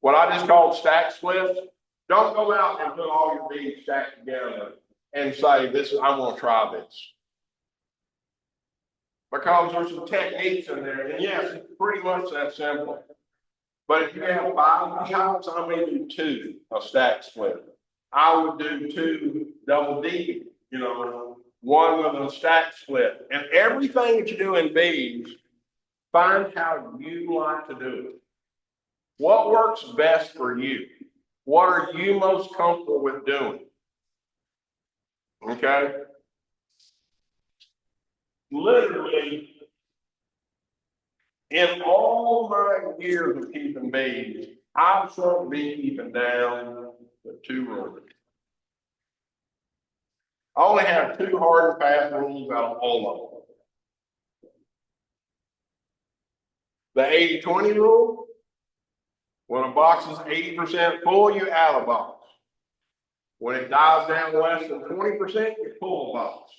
What I just called stack splits, don't go out and put all your beads stacked together and say, I'm going to try this. Because there's some techniques in there, and yes, it's pretty much that simple. But if you have 5 beehives, I may do 2 a stack split. I would do 2 double D, 1 with a stack split. And everything that you do in bees, find how you like to do it. What works best for you? What are you most comfortable with doing? Okay? Literally, in all my years of keeping bees, I've shrunk beekeeping down to 2 rules. I only have 2 hard and fast rules out of all of them. The 80-20 rule. When a box is 80% full, you add a box. When it dies down less than 20%, you pull a box.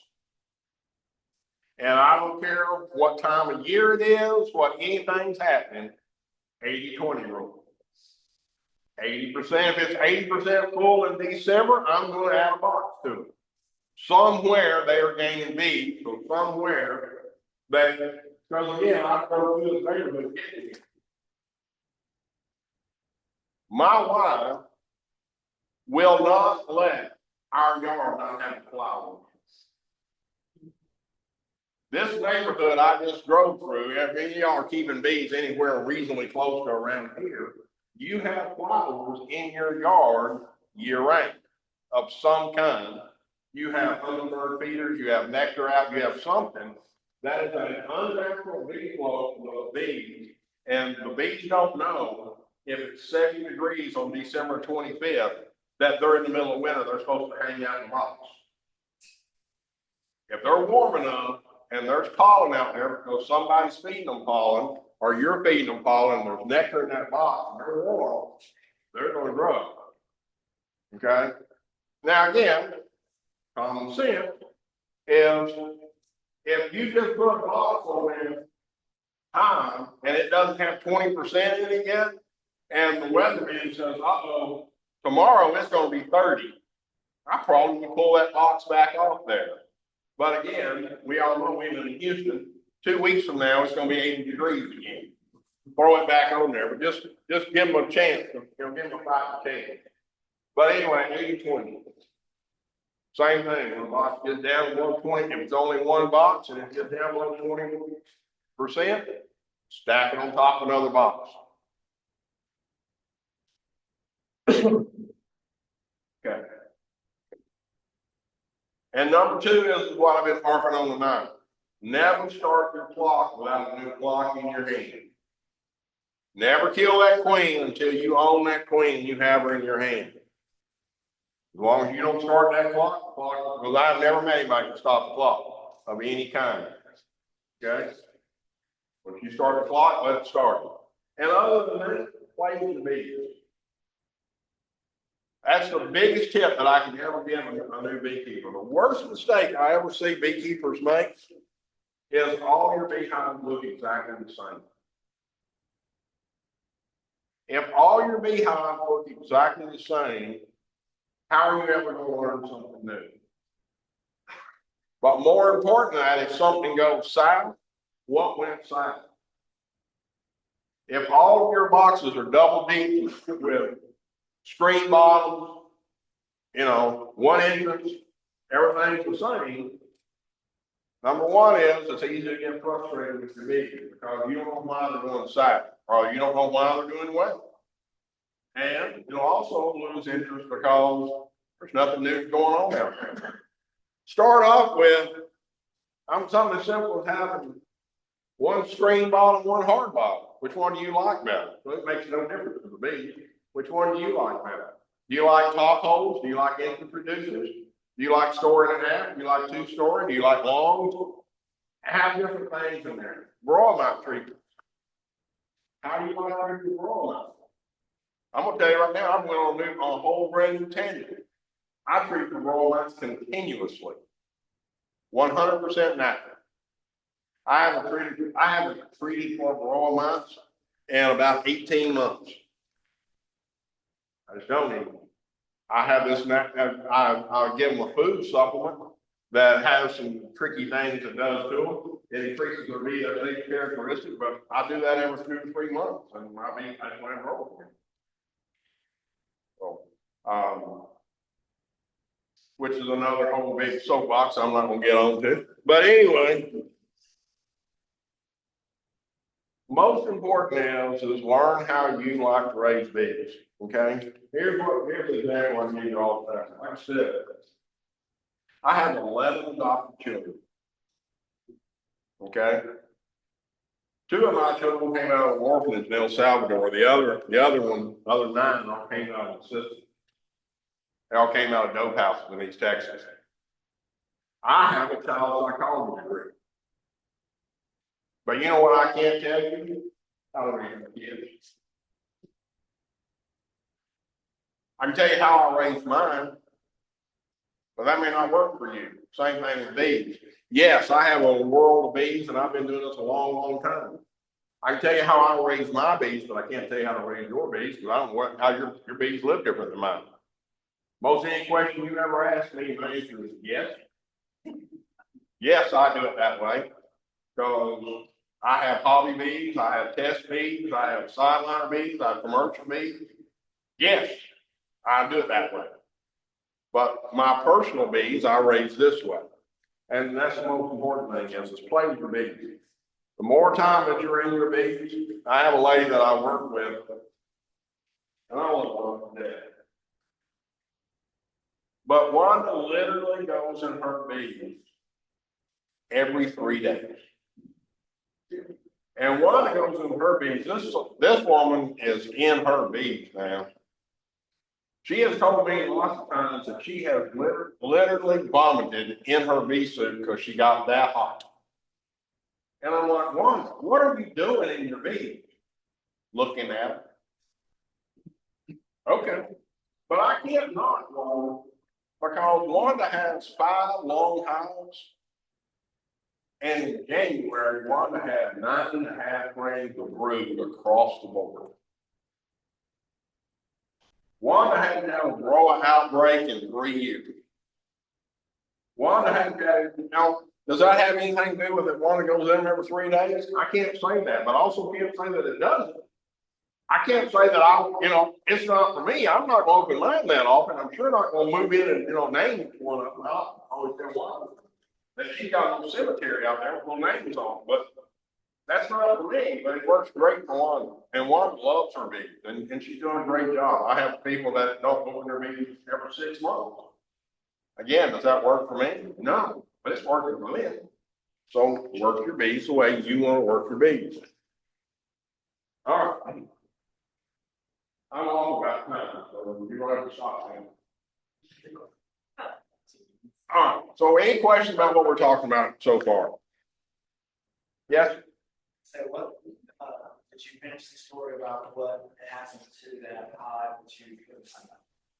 And I don't care what time of year it is, what anything's happening, 80-20 rule. 80%, if it's 80% full in December, I'm going to add a box to it. Somewhere they are gaining bees, so somewhere because again, I go through the neighborhood getting here. My wife will not let our yard not have flowers. This neighborhood I just drove through, if any of y'all are keeping bees anywhere reasonably close to around here, you have flowers in your yard year round of some kind. You have hummingbird feeders, you have nectar out, you have something That is an unnatural bee flow of bees, and the bees don't know if it's 70 degrees on December 25th, that they're in the middle of winter, they're supposed to hang out in the box. If they're warm enough and there's pollen out there because somebody's feeding them pollen, or you're feeding them pollen, and there's nectar in that box, and they're warm, they're gonna grow. Okay? Now again, common sense is if you just put a box on there time and it doesn't have 20% in it yet, and the weatherman says, uh-oh, tomorrow it's gonna be 30. I probably would pull that box back off there. But again, we all know we live in Houston, 2 weeks from now, it's gonna be 80 degrees again. Throw it back on there, but just give them a chance, give them a fighting chance. But anyway, 80-20. Same thing, when the box gets down to 120, if it's only one box and it gets down below 20%, stack it on top of another box. Okay. And number 2 is what I've been harping on tonight. Never start your clock without a new clock in your hand. Never kill that queen until you own that queen and you have her in your hand. As long as you don't start that clock, because I've never met anybody to stop the clock of any kind. Okay? Once you start the clock, let it start. And other than that, play the bees. That's the biggest tip that I can ever give a new beekeeper. The worst mistake I ever see beekeepers make is all your beehives look exactly the same. If all your beehives look exactly the same, how are you ever going to learn something new? But more important than that, if something goes south, what went south? If all of your boxes are double deep with screen bottoms, one entrance, everything's the same. Number 1 is it's easy to get frustrated with your bees because you don't know why they're going south, or you don't know why they're doing well. And you'll also lose interest because there's nothing new going on out there. Start off with something as simple as having one screen bottom, one hard bottom. Which one do you like better? Well, it makes no difference to the bee. Which one do you like better? Do you like top holes? Do you like introducers? Do you like story and a half? Do you like 2-story? Do you like longs? Have different things in there. Broad mount treatment. How do you like treating broad mount? I'm gonna tell you right now, I'm going on a whole brand new tangent. I treat the broad mounts continuously. 100% natural. I haven't treated for broad mounts in about 18 months. I just don't need them. I have this, I'll give them a food supplement that has some tricky things it does to them. It increases their VSH characteristic, but I do that every 2 to 3 months, and that's what I'm rolling. So, which is another whole big soapbox I'm not gonna get on to. But anyway, most important is learn how you like to raise bees. Okay, here's the example I need all the time. Like I said, I have 11 adopted children. Okay, 2 of my children came out of an orphanage in El Salvador. The other 9 all came out of the system. They all came out of dope houses in East Texas. I have a child psychology degree. But you know what I can't tell you? How to raise kids. I can tell you how I raised mine, but that may not work for you. Same thing with bees. Yes, I have a world of bees, and I've been doing this a long, long time. I can tell you how I raise my bees, but I can't tell you how to raise your bees because I don't know how your bees live different than mine. Most any question you ever ask me, my answer is yes. Yes, I do it that way. Because I have hobby bees, I have test bees, I have sideliner bees, I have commercial bees. Yes, I do it that way. But my personal bees, I raise this way. And that's the most important thing is play with your bees. The more time that you're in your bees, I have a lady that I work with, and I won't work with that. But Wanda literally goes in her bees every 3 days. And one that goes in her bees, this woman is in her bees now. She has told me lots of times that she has literally vomited in her bee suit because she got that hot. And I'm like, Wanda, what are you doing in your bee? Looking at it. Okay. But I can't not, Wanda, because Wanda has 5 long hives. And in January, Wanda had 9.5 grains of brood across the board. Wanda hadn't had a grower outbreak in 3 years. Wanda hadn't had, does that have anything to do with it? Wanda goes in every 3 days? I can't say that, but I also can't say that it doesn't. I can't say that it's not for me. I'm not going to open mine that often. I'm sure not going to move in and, name one of them. I'll always tell Wanda that she's got a little cemetery out there with little names on, but that's not for me, but it works great for Wanda. And Wanda loves her bees, and she's doing a great job. I have people that don't open their bees every 6 months. Again, does that work for me? No, but it's working for them. So work your bees the way you want to work your bees. All right. I'm all about time, so you don't have to stop me. All right, so any questions about what we're talking about so far? Yes? So what, did you finish the story about what happened to that hive that you?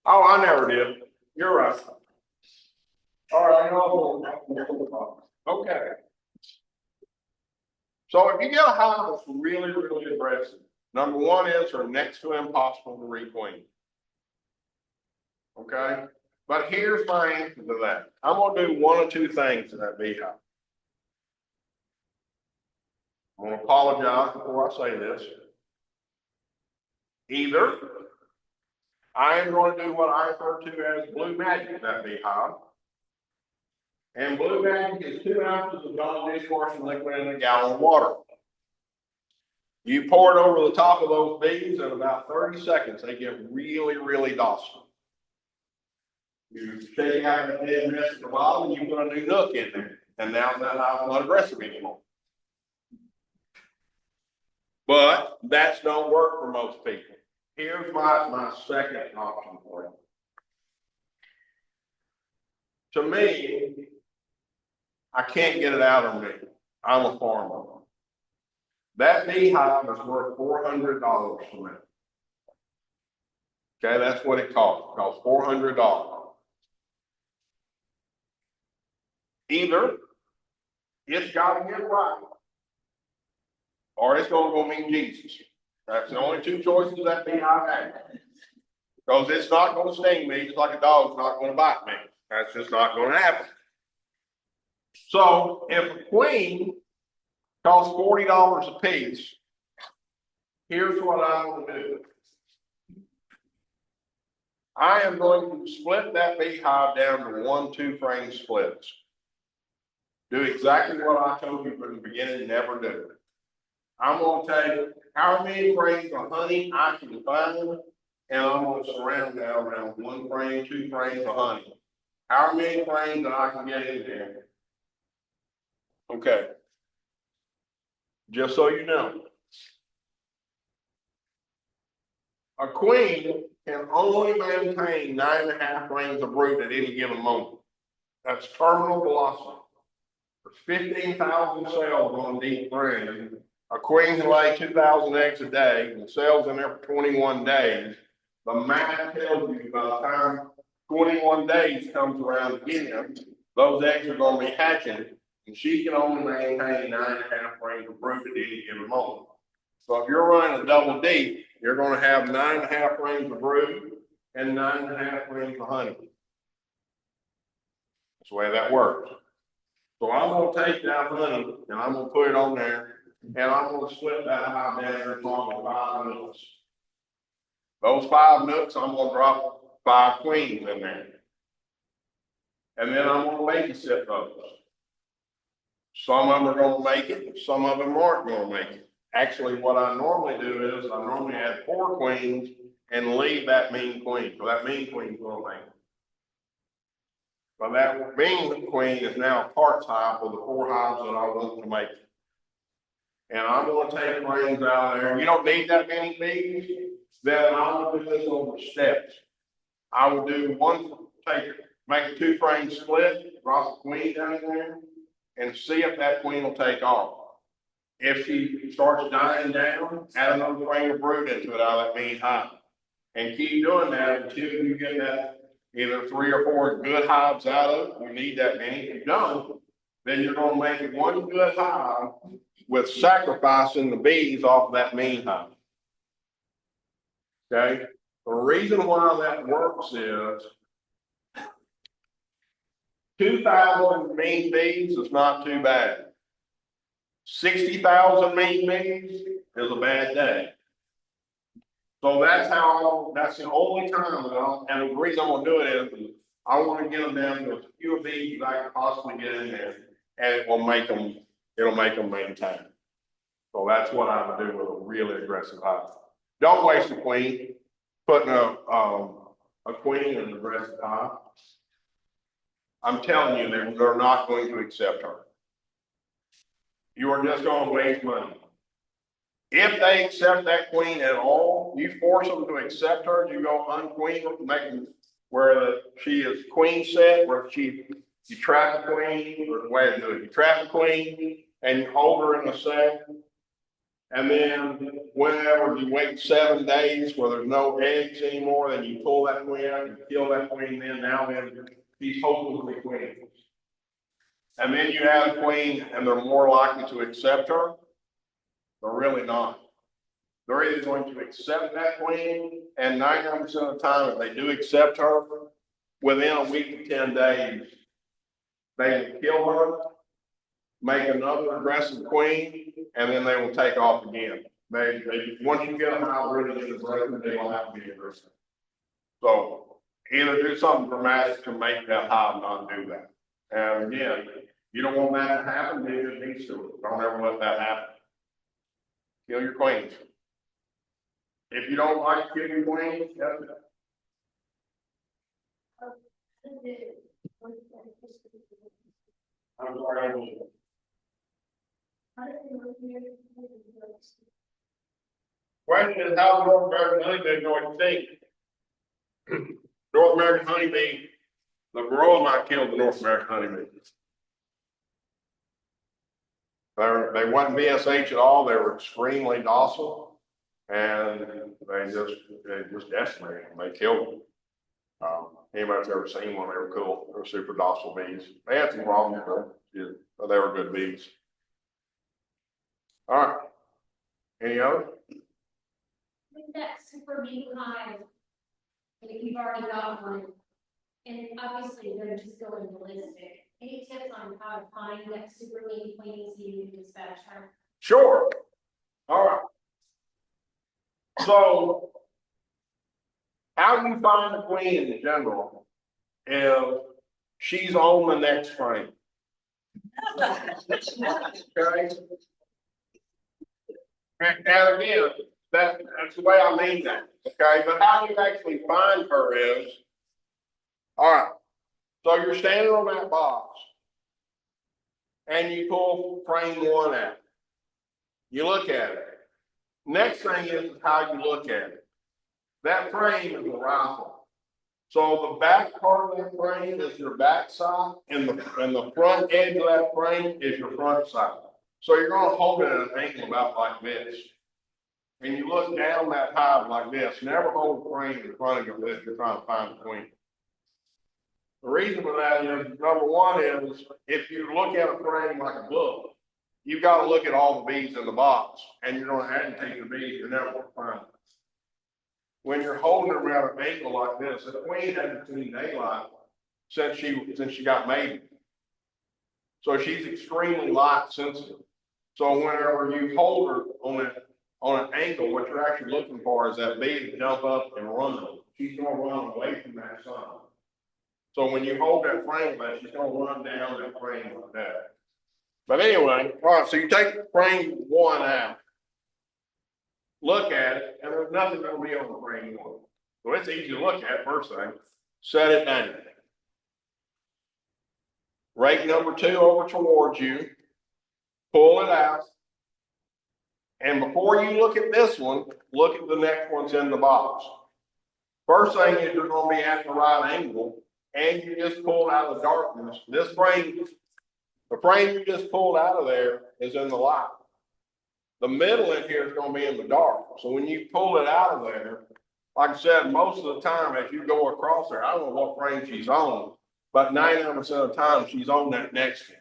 Oh, I never did. You're right. All right, no. Okay. So if you get a hive that's really, really aggressive, number one is they're next to impossible to requeen. Okay? But here's my answer to that. I'm gonna do one or two things to that beehive. I'm gonna apologize before I say this. Either I am going to do what I refer to as blue magic in that beehive. And blue magic is 2 ounces of Dawn dishwashing liquid in a gallon of water. You pour it over the top of those bees, in about 30 seconds, they get really, really docile. You shake out the dead rest at the bottom, and you put a new nook in there. And now that hive's not aggressive anymore. But that don't work for most people. Here's my second option for you. To me, I can't get it out of me. I'm a farmer. That beehive is worth $400 to me. Okay, that's what it costs. It costs $400. Either it's got to get right, or it's going to go meet Jesus. That's the only 2 choices that beehive has. Because it's not going to sting me, just like a dog's not going to bite me. That's just not going to happen. So if a queen costs $40 a piece, here's what I'm going to do. I am going to split that beehive down to 1-2 frame splits. Do exactly what I told you from the beginning, never do. I'm going to take how many frames of honey I can find, and I'm going to surround that around 1 frame, 2 frames of honey. How many frames that I can get in there? Okay. Just so you know. A queen can only maintain 9.5 frames of brood at any given moment. That's terminal velocity. There's 15,000 cells on each frame. A queen can lay 2,000 eggs a day, and cells in there for 21 days. The math tells you by the time 21 days comes around again, those eggs are going to be hatching, and she can only maintain 9.5 frames of brood at any given moment. So if you're running a double deep, you're going to have 9.5 frames of brood and 9.5 frames of honey. That's the way that works. So I'm going to take that honey and I'm going to put it on there, and I'm going to split that hive down there along 5 nooks. Those 5 nooks, I'm going to drop 5 queens in there. And then I'm going to babysit those. Some of them are going to make it, some of them aren't going to make it. Actually, what I normally do is I normally add 4 queens and leave that mean queen. So that mean queen's going to make it. But that being queen is now part-time for the 4 hives that I want to make. And I'm gonna take frames out of there. You don't need that many bees, then I would do this over steps. I would do one, make 2 frames split, drop the queen down in there, and see if that queen will take off. If she starts dying down, add another frame of brood into it out of that main hive. And keep doing that until you get that either 3 or 4 good hives out of it. You need that many. If you don't, then you're gonna make it one good hive with sacrificing the bees off of that main hive. Okay? The reason why that works is 2,000 mean bees is not too bad. 60,000 mean bees is a bad day. So that's the only time that and the reason I'm gonna do it is I wanna get them down to as few bees as I can possibly get in there, and it'll make them maintain. So that's what I would do with a really aggressive hive. Don't waste a queen, putting a queen in an aggressive hive. I'm telling you, they're not going to accept her. You are just gonna waste money. If they accept that queen at all, you force them to accept her, you go unqueen, make them where she is queen set, where you trap the queen, or the way to do it, you trap the queen and you hold her in the set. And then whenever you wait 7 days where there's no eggs anymore, then you pull that queen out, you kill that queen, then she's hopelessly queen. And then you have a queen and they're more likely to accept her. They're really not. They're either going to accept that queen, and 99% of the time, if they do accept her, within a week to 10 days, they will kill her, make another aggressive queen, and then they will take off again. Once you get them out really in the break, they will have to be aggressive. So either do something dramatic to make that hive not do that. And again, you don't want that to happen, then it needs to. Don't ever let that happen. Kill your queens. If you don't like killing your queens, that's it. I'm sorry, I mean. Question is, how North American honeybee going to think? North American honeybee, the varroa mite killed the North American honeybee. They wasn't BSH at all. They were extremely docile, and they just decimated them. They killed them. Anybody's ever seen one? They were cool. They were super docile bees. They had some problems, but they were good bees. All right. Any other? With that super meat hive, if you've already got one, and obviously they're just going ballistic. Any tips on how to find that super meat queen so you can dispatch her? Sure. All right. So, how you find the queen in general is she's on the next frame. Okay. And again, that's the way I mean that. Okay, but how you actually find her is, all right. So you're standing on that box, and you pull frame 1 out. You look at it. Next thing is how you look at it. That frame is a rifle. So the back part of that frame is your back side, and the front edge of that frame is your front side. So you're going to hold it at an angle about like this. And you look down that hive like this. Never hold the frame in front of you if you're trying to find the queen. The reason for that is, number one is, if you look at a frame like a book, you've got to look at all the bees in the box, and you're going to agitate the bees, you're never going to find them. When you're holding her around an angle like this, the queen hasn't seen daylight since she got mated. So she's extremely light sensitive. So whenever you hold her on an angle, what you're actually looking for is that bee to jump up and run. She's going to run away from that sun. So when you hold that frame back, she's going to run down that frame like that. But anyway, all right, so you take frame 1 out, look at it, and there's nothing going to be on the frame 1. So it's easy to look at first thing. Set it down. rake number 2 over towards you, pull it out. And before you look at this one, look at the next one's in the box. First thing is you're going to be at the right angle, and you just pulled out of the darkness. This frame, the frame you just pulled out of there is in the light. The middle in here is going to be in the dark. So when you pull it out of there, like I said, most of the time as you go across there, I don't know what frame she's on, but 99% of the time she's on that next one.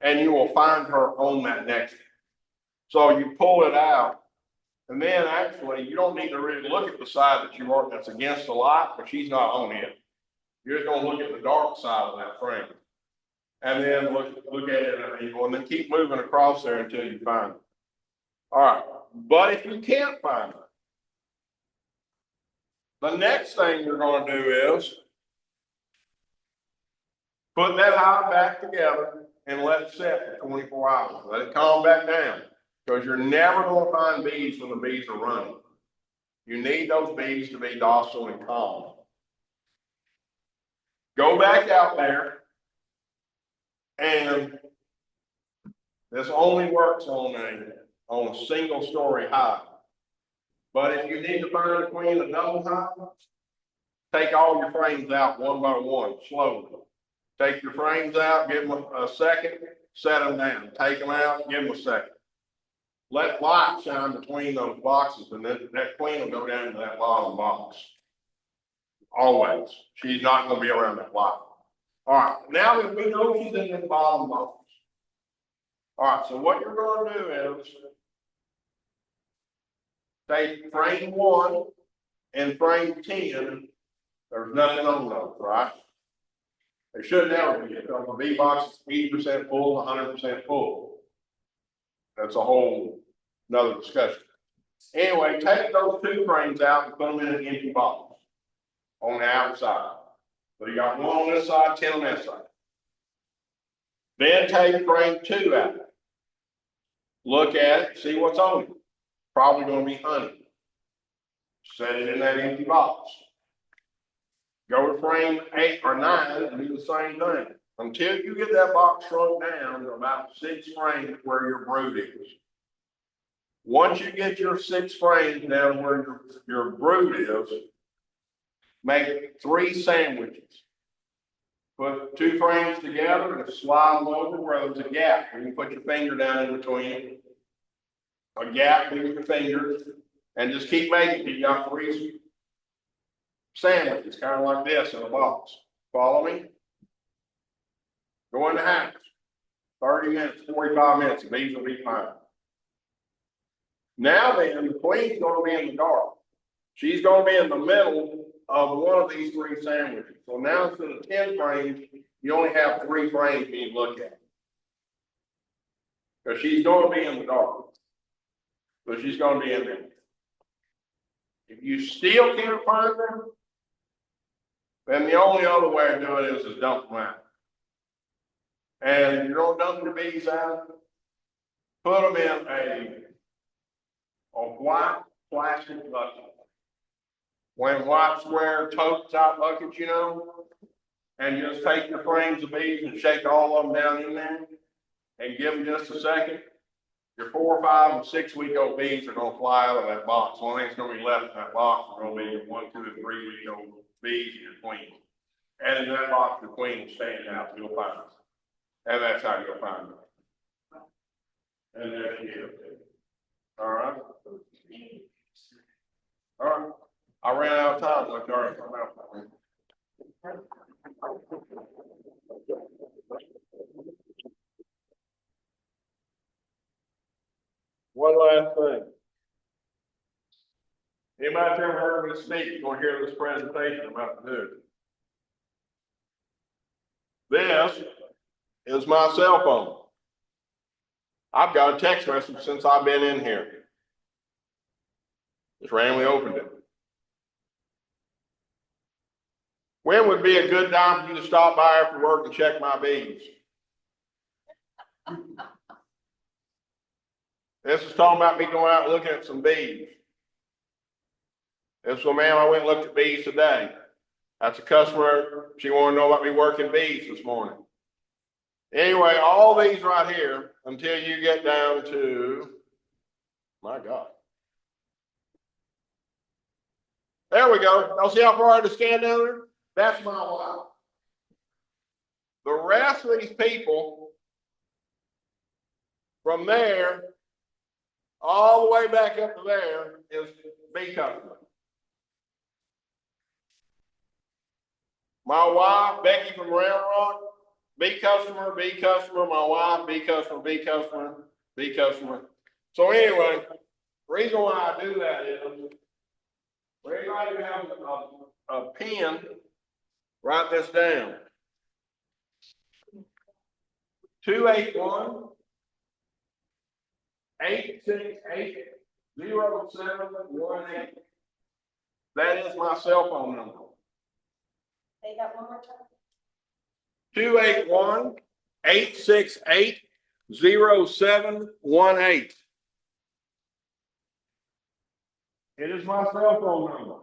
And you will find her on that next one. So you pull it out, and then actually you don't need to really look at the side that you are that's against the light, but she's not on it. You're just going to look at the dark side of that frame. And then look at it at an angle, and then keep moving across there until you find it. All right, but if you can't find it, the next thing you're going to do is put that hive back together and let it sit for 24 hours. Let it calm back down, because you're never going to find bees when the bees are running. You need those bees to be docile and calm. Go back out there, and this only works on a single story hive. But if you need to find a queen of double hive, take all your frames out one by one, slowly. Take your frames out, give them a second, set them down. Take them out, give them a second. Let light shine between those boxes, and then that queen will go down to that bottom box. Always. She's not going to be around that light. All right, now that we know she's in the bottom box. All right, so what you're going to do is take frame 1 and frame 10. There's nothing on those, right? There should never be. Because the bee box is 80% full, 100% full. That's a whole another discussion. Anyway, take those 2 frames out and put them in an empty box on the outside. So you got 1 on this side, 10 on that side. Then take frame 2 out. Look at it, see what's on it. Probably going to be honey. Set it in that empty box. Go to frame 8 or 9 and do the same thing. Until you get that box shrunk down to about 6 frames where your brood is. Once you get your 6 frames down where your brood is, make 3 sandwiches. Put 2 frames together and slide them over where there's a gap. You can put your finger down in between. A gap with your fingers. And just keep making it. You got 3 sandwiches, kind of like this in a box. Follow me? Go in the house. 30 minutes, 45 minutes, the bees will be fine. Now then, the queen's going to be in the dark. She's going to be in the middle of one of these 3 sandwiches. So now instead of 10 frames, you only have 3 frames you look at. Because she's going to be in the dark. So she's going to be in there. If you still can't find her, then the only other way of doing it is dump them out. And you don't dump the bees out, put them in a white plastic bucket. When white square tote top buckets, you know, and just take your frames of bees and shake all of them down in there and give them just a second. Your 4, 5, and 6 week old bees are going to fly out of that box. The only thing that's going to be left in that box is going to be your 1, 2, and 3 week old bees and your queen. And in that box, the queen will stand out. You'll find it. And that's how you'll find it. And there she is. All right. All right. I ran out of time. Like, all right, one last thing. Anybody ever heard me speak? You're going to hear this presentation I'm about to do. This is my cell phone. I've got a text message since I've been in here. Just randomly opened it. When would be a good time for you to stop by after work and check my bees? This is talking about me going out and looking at some bees. This is a man I went and looked at bees today. That's a customer. She wanted to know about me working bees this morning. Anyway, all these right here until you get down to, my God. There we go. Y'all see how far I had to scan down there? That's my wife. The rest of these people from there all the way back up to there is bee customer. My wife, Becky from Round Rock, bee customer, my wife, bee customer, bee customer, bee customer. So anyway, the reason why I do that is for anybody who has a pen, write this down. 281 868-0718. That is my cell phone number. Say that one more time. 281-868-0718. It is my cell phone number.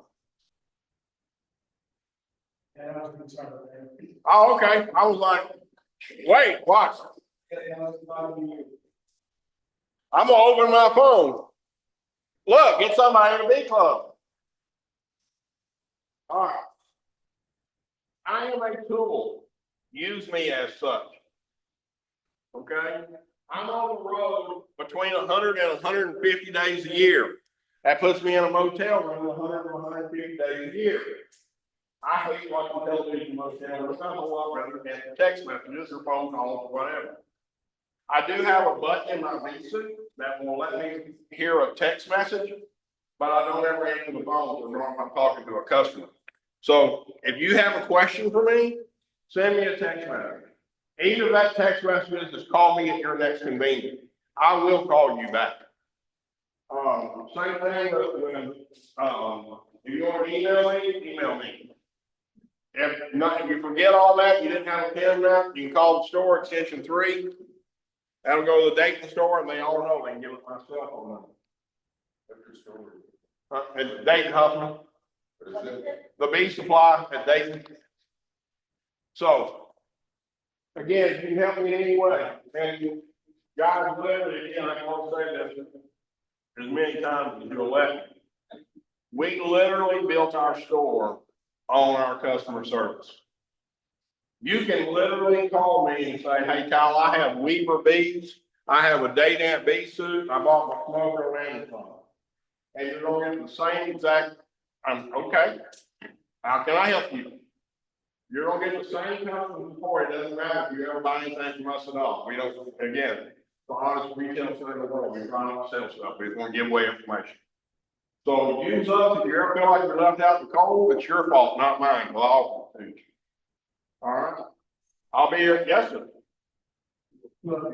Oh, okay. I was like, wait, watch. I'm gonna open my phone. Look, get somebody in a bee club. All right. I am a tool. Use me as such. Okay? I'm on the road between 100 and 150 days a year. That puts me in a motel room 100 and 150 days a year. I hate watching television motel rooms. I'm a lot rather than text messages or phone calls or whatever. I do have a button in my visa that will let me hear a text message, but I don't ever answer the phone when I'm talking to a customer. So if you have a question for me, send me a text message. Either that text message is call me at your next convenience. I will call you back. Same thing when if you want to email me. If not, if you forget all that, you didn't have a pen now, you can call the store extension 3. That'll go to the Dayton store, and they all know they can give it my cell phone number. It's Dayton Huffman. The bee supply at Dayton. So, again, if you can help me in any way, and you guys, literally, again, I can only say this as many times as you'll let me. We literally built our store on our customer service. You can literally call me and say, hey, Kyle, I have Weaver bees. I have a Daydamp bee suit. I bought my smoker on Amazon. And you're going to get the same exact, okay. How can I help you? You're going to get the same customer support. It doesn't matter if you ever buy anything from us at all. We don't, again, the honest retail center in the world, we're trying to sell stuff. We just want to give away information. So use us if you ever feel like you're left out in the cold. It's your fault, not mine. We'll offer it to you. All right. I'll be here. Yes, sir. Look, I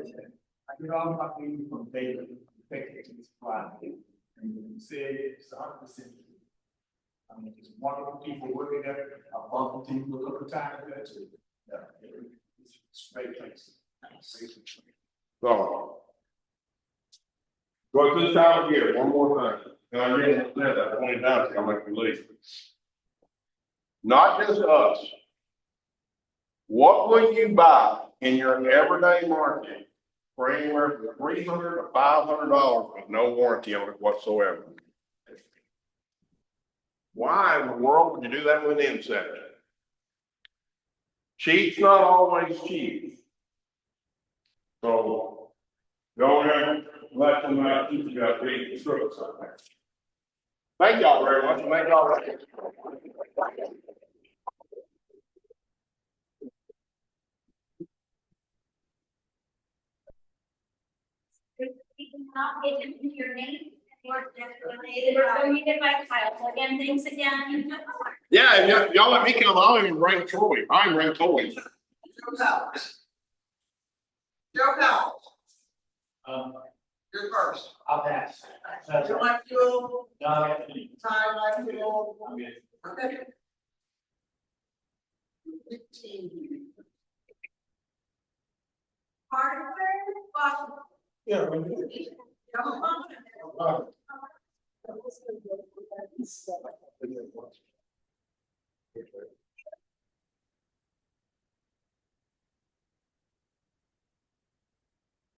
get all my things from David, Beekeepers, and you say it's 100%. I mean, there's wonderful people working there. I've bumped into you a couple of times there too. Yeah, it's a great place. So, well, this time of year, one more thing. And I really said that 20 times, I'll make you leave. Not just us. What will you buy in your everyday market for anywhere from $300 to $500 with no warranty on it whatsoever? Why in the world would you do that with an insect? Cheap's not always cheap. So go ahead and let them keep you up, read the scripts on there. Thank y'all very much. Thank y'all. You cannot get into your name or donated by Kyle. So again, thanks again. Yeah, y'all let me come. I'll even bring Troy. I'm bring Troy. Joe Powell, You're first. I'll pass. Joe Maxwell, No, Ty Maxwell. okay. Okay. 15. Hartford, Washington. Yeah. Come on.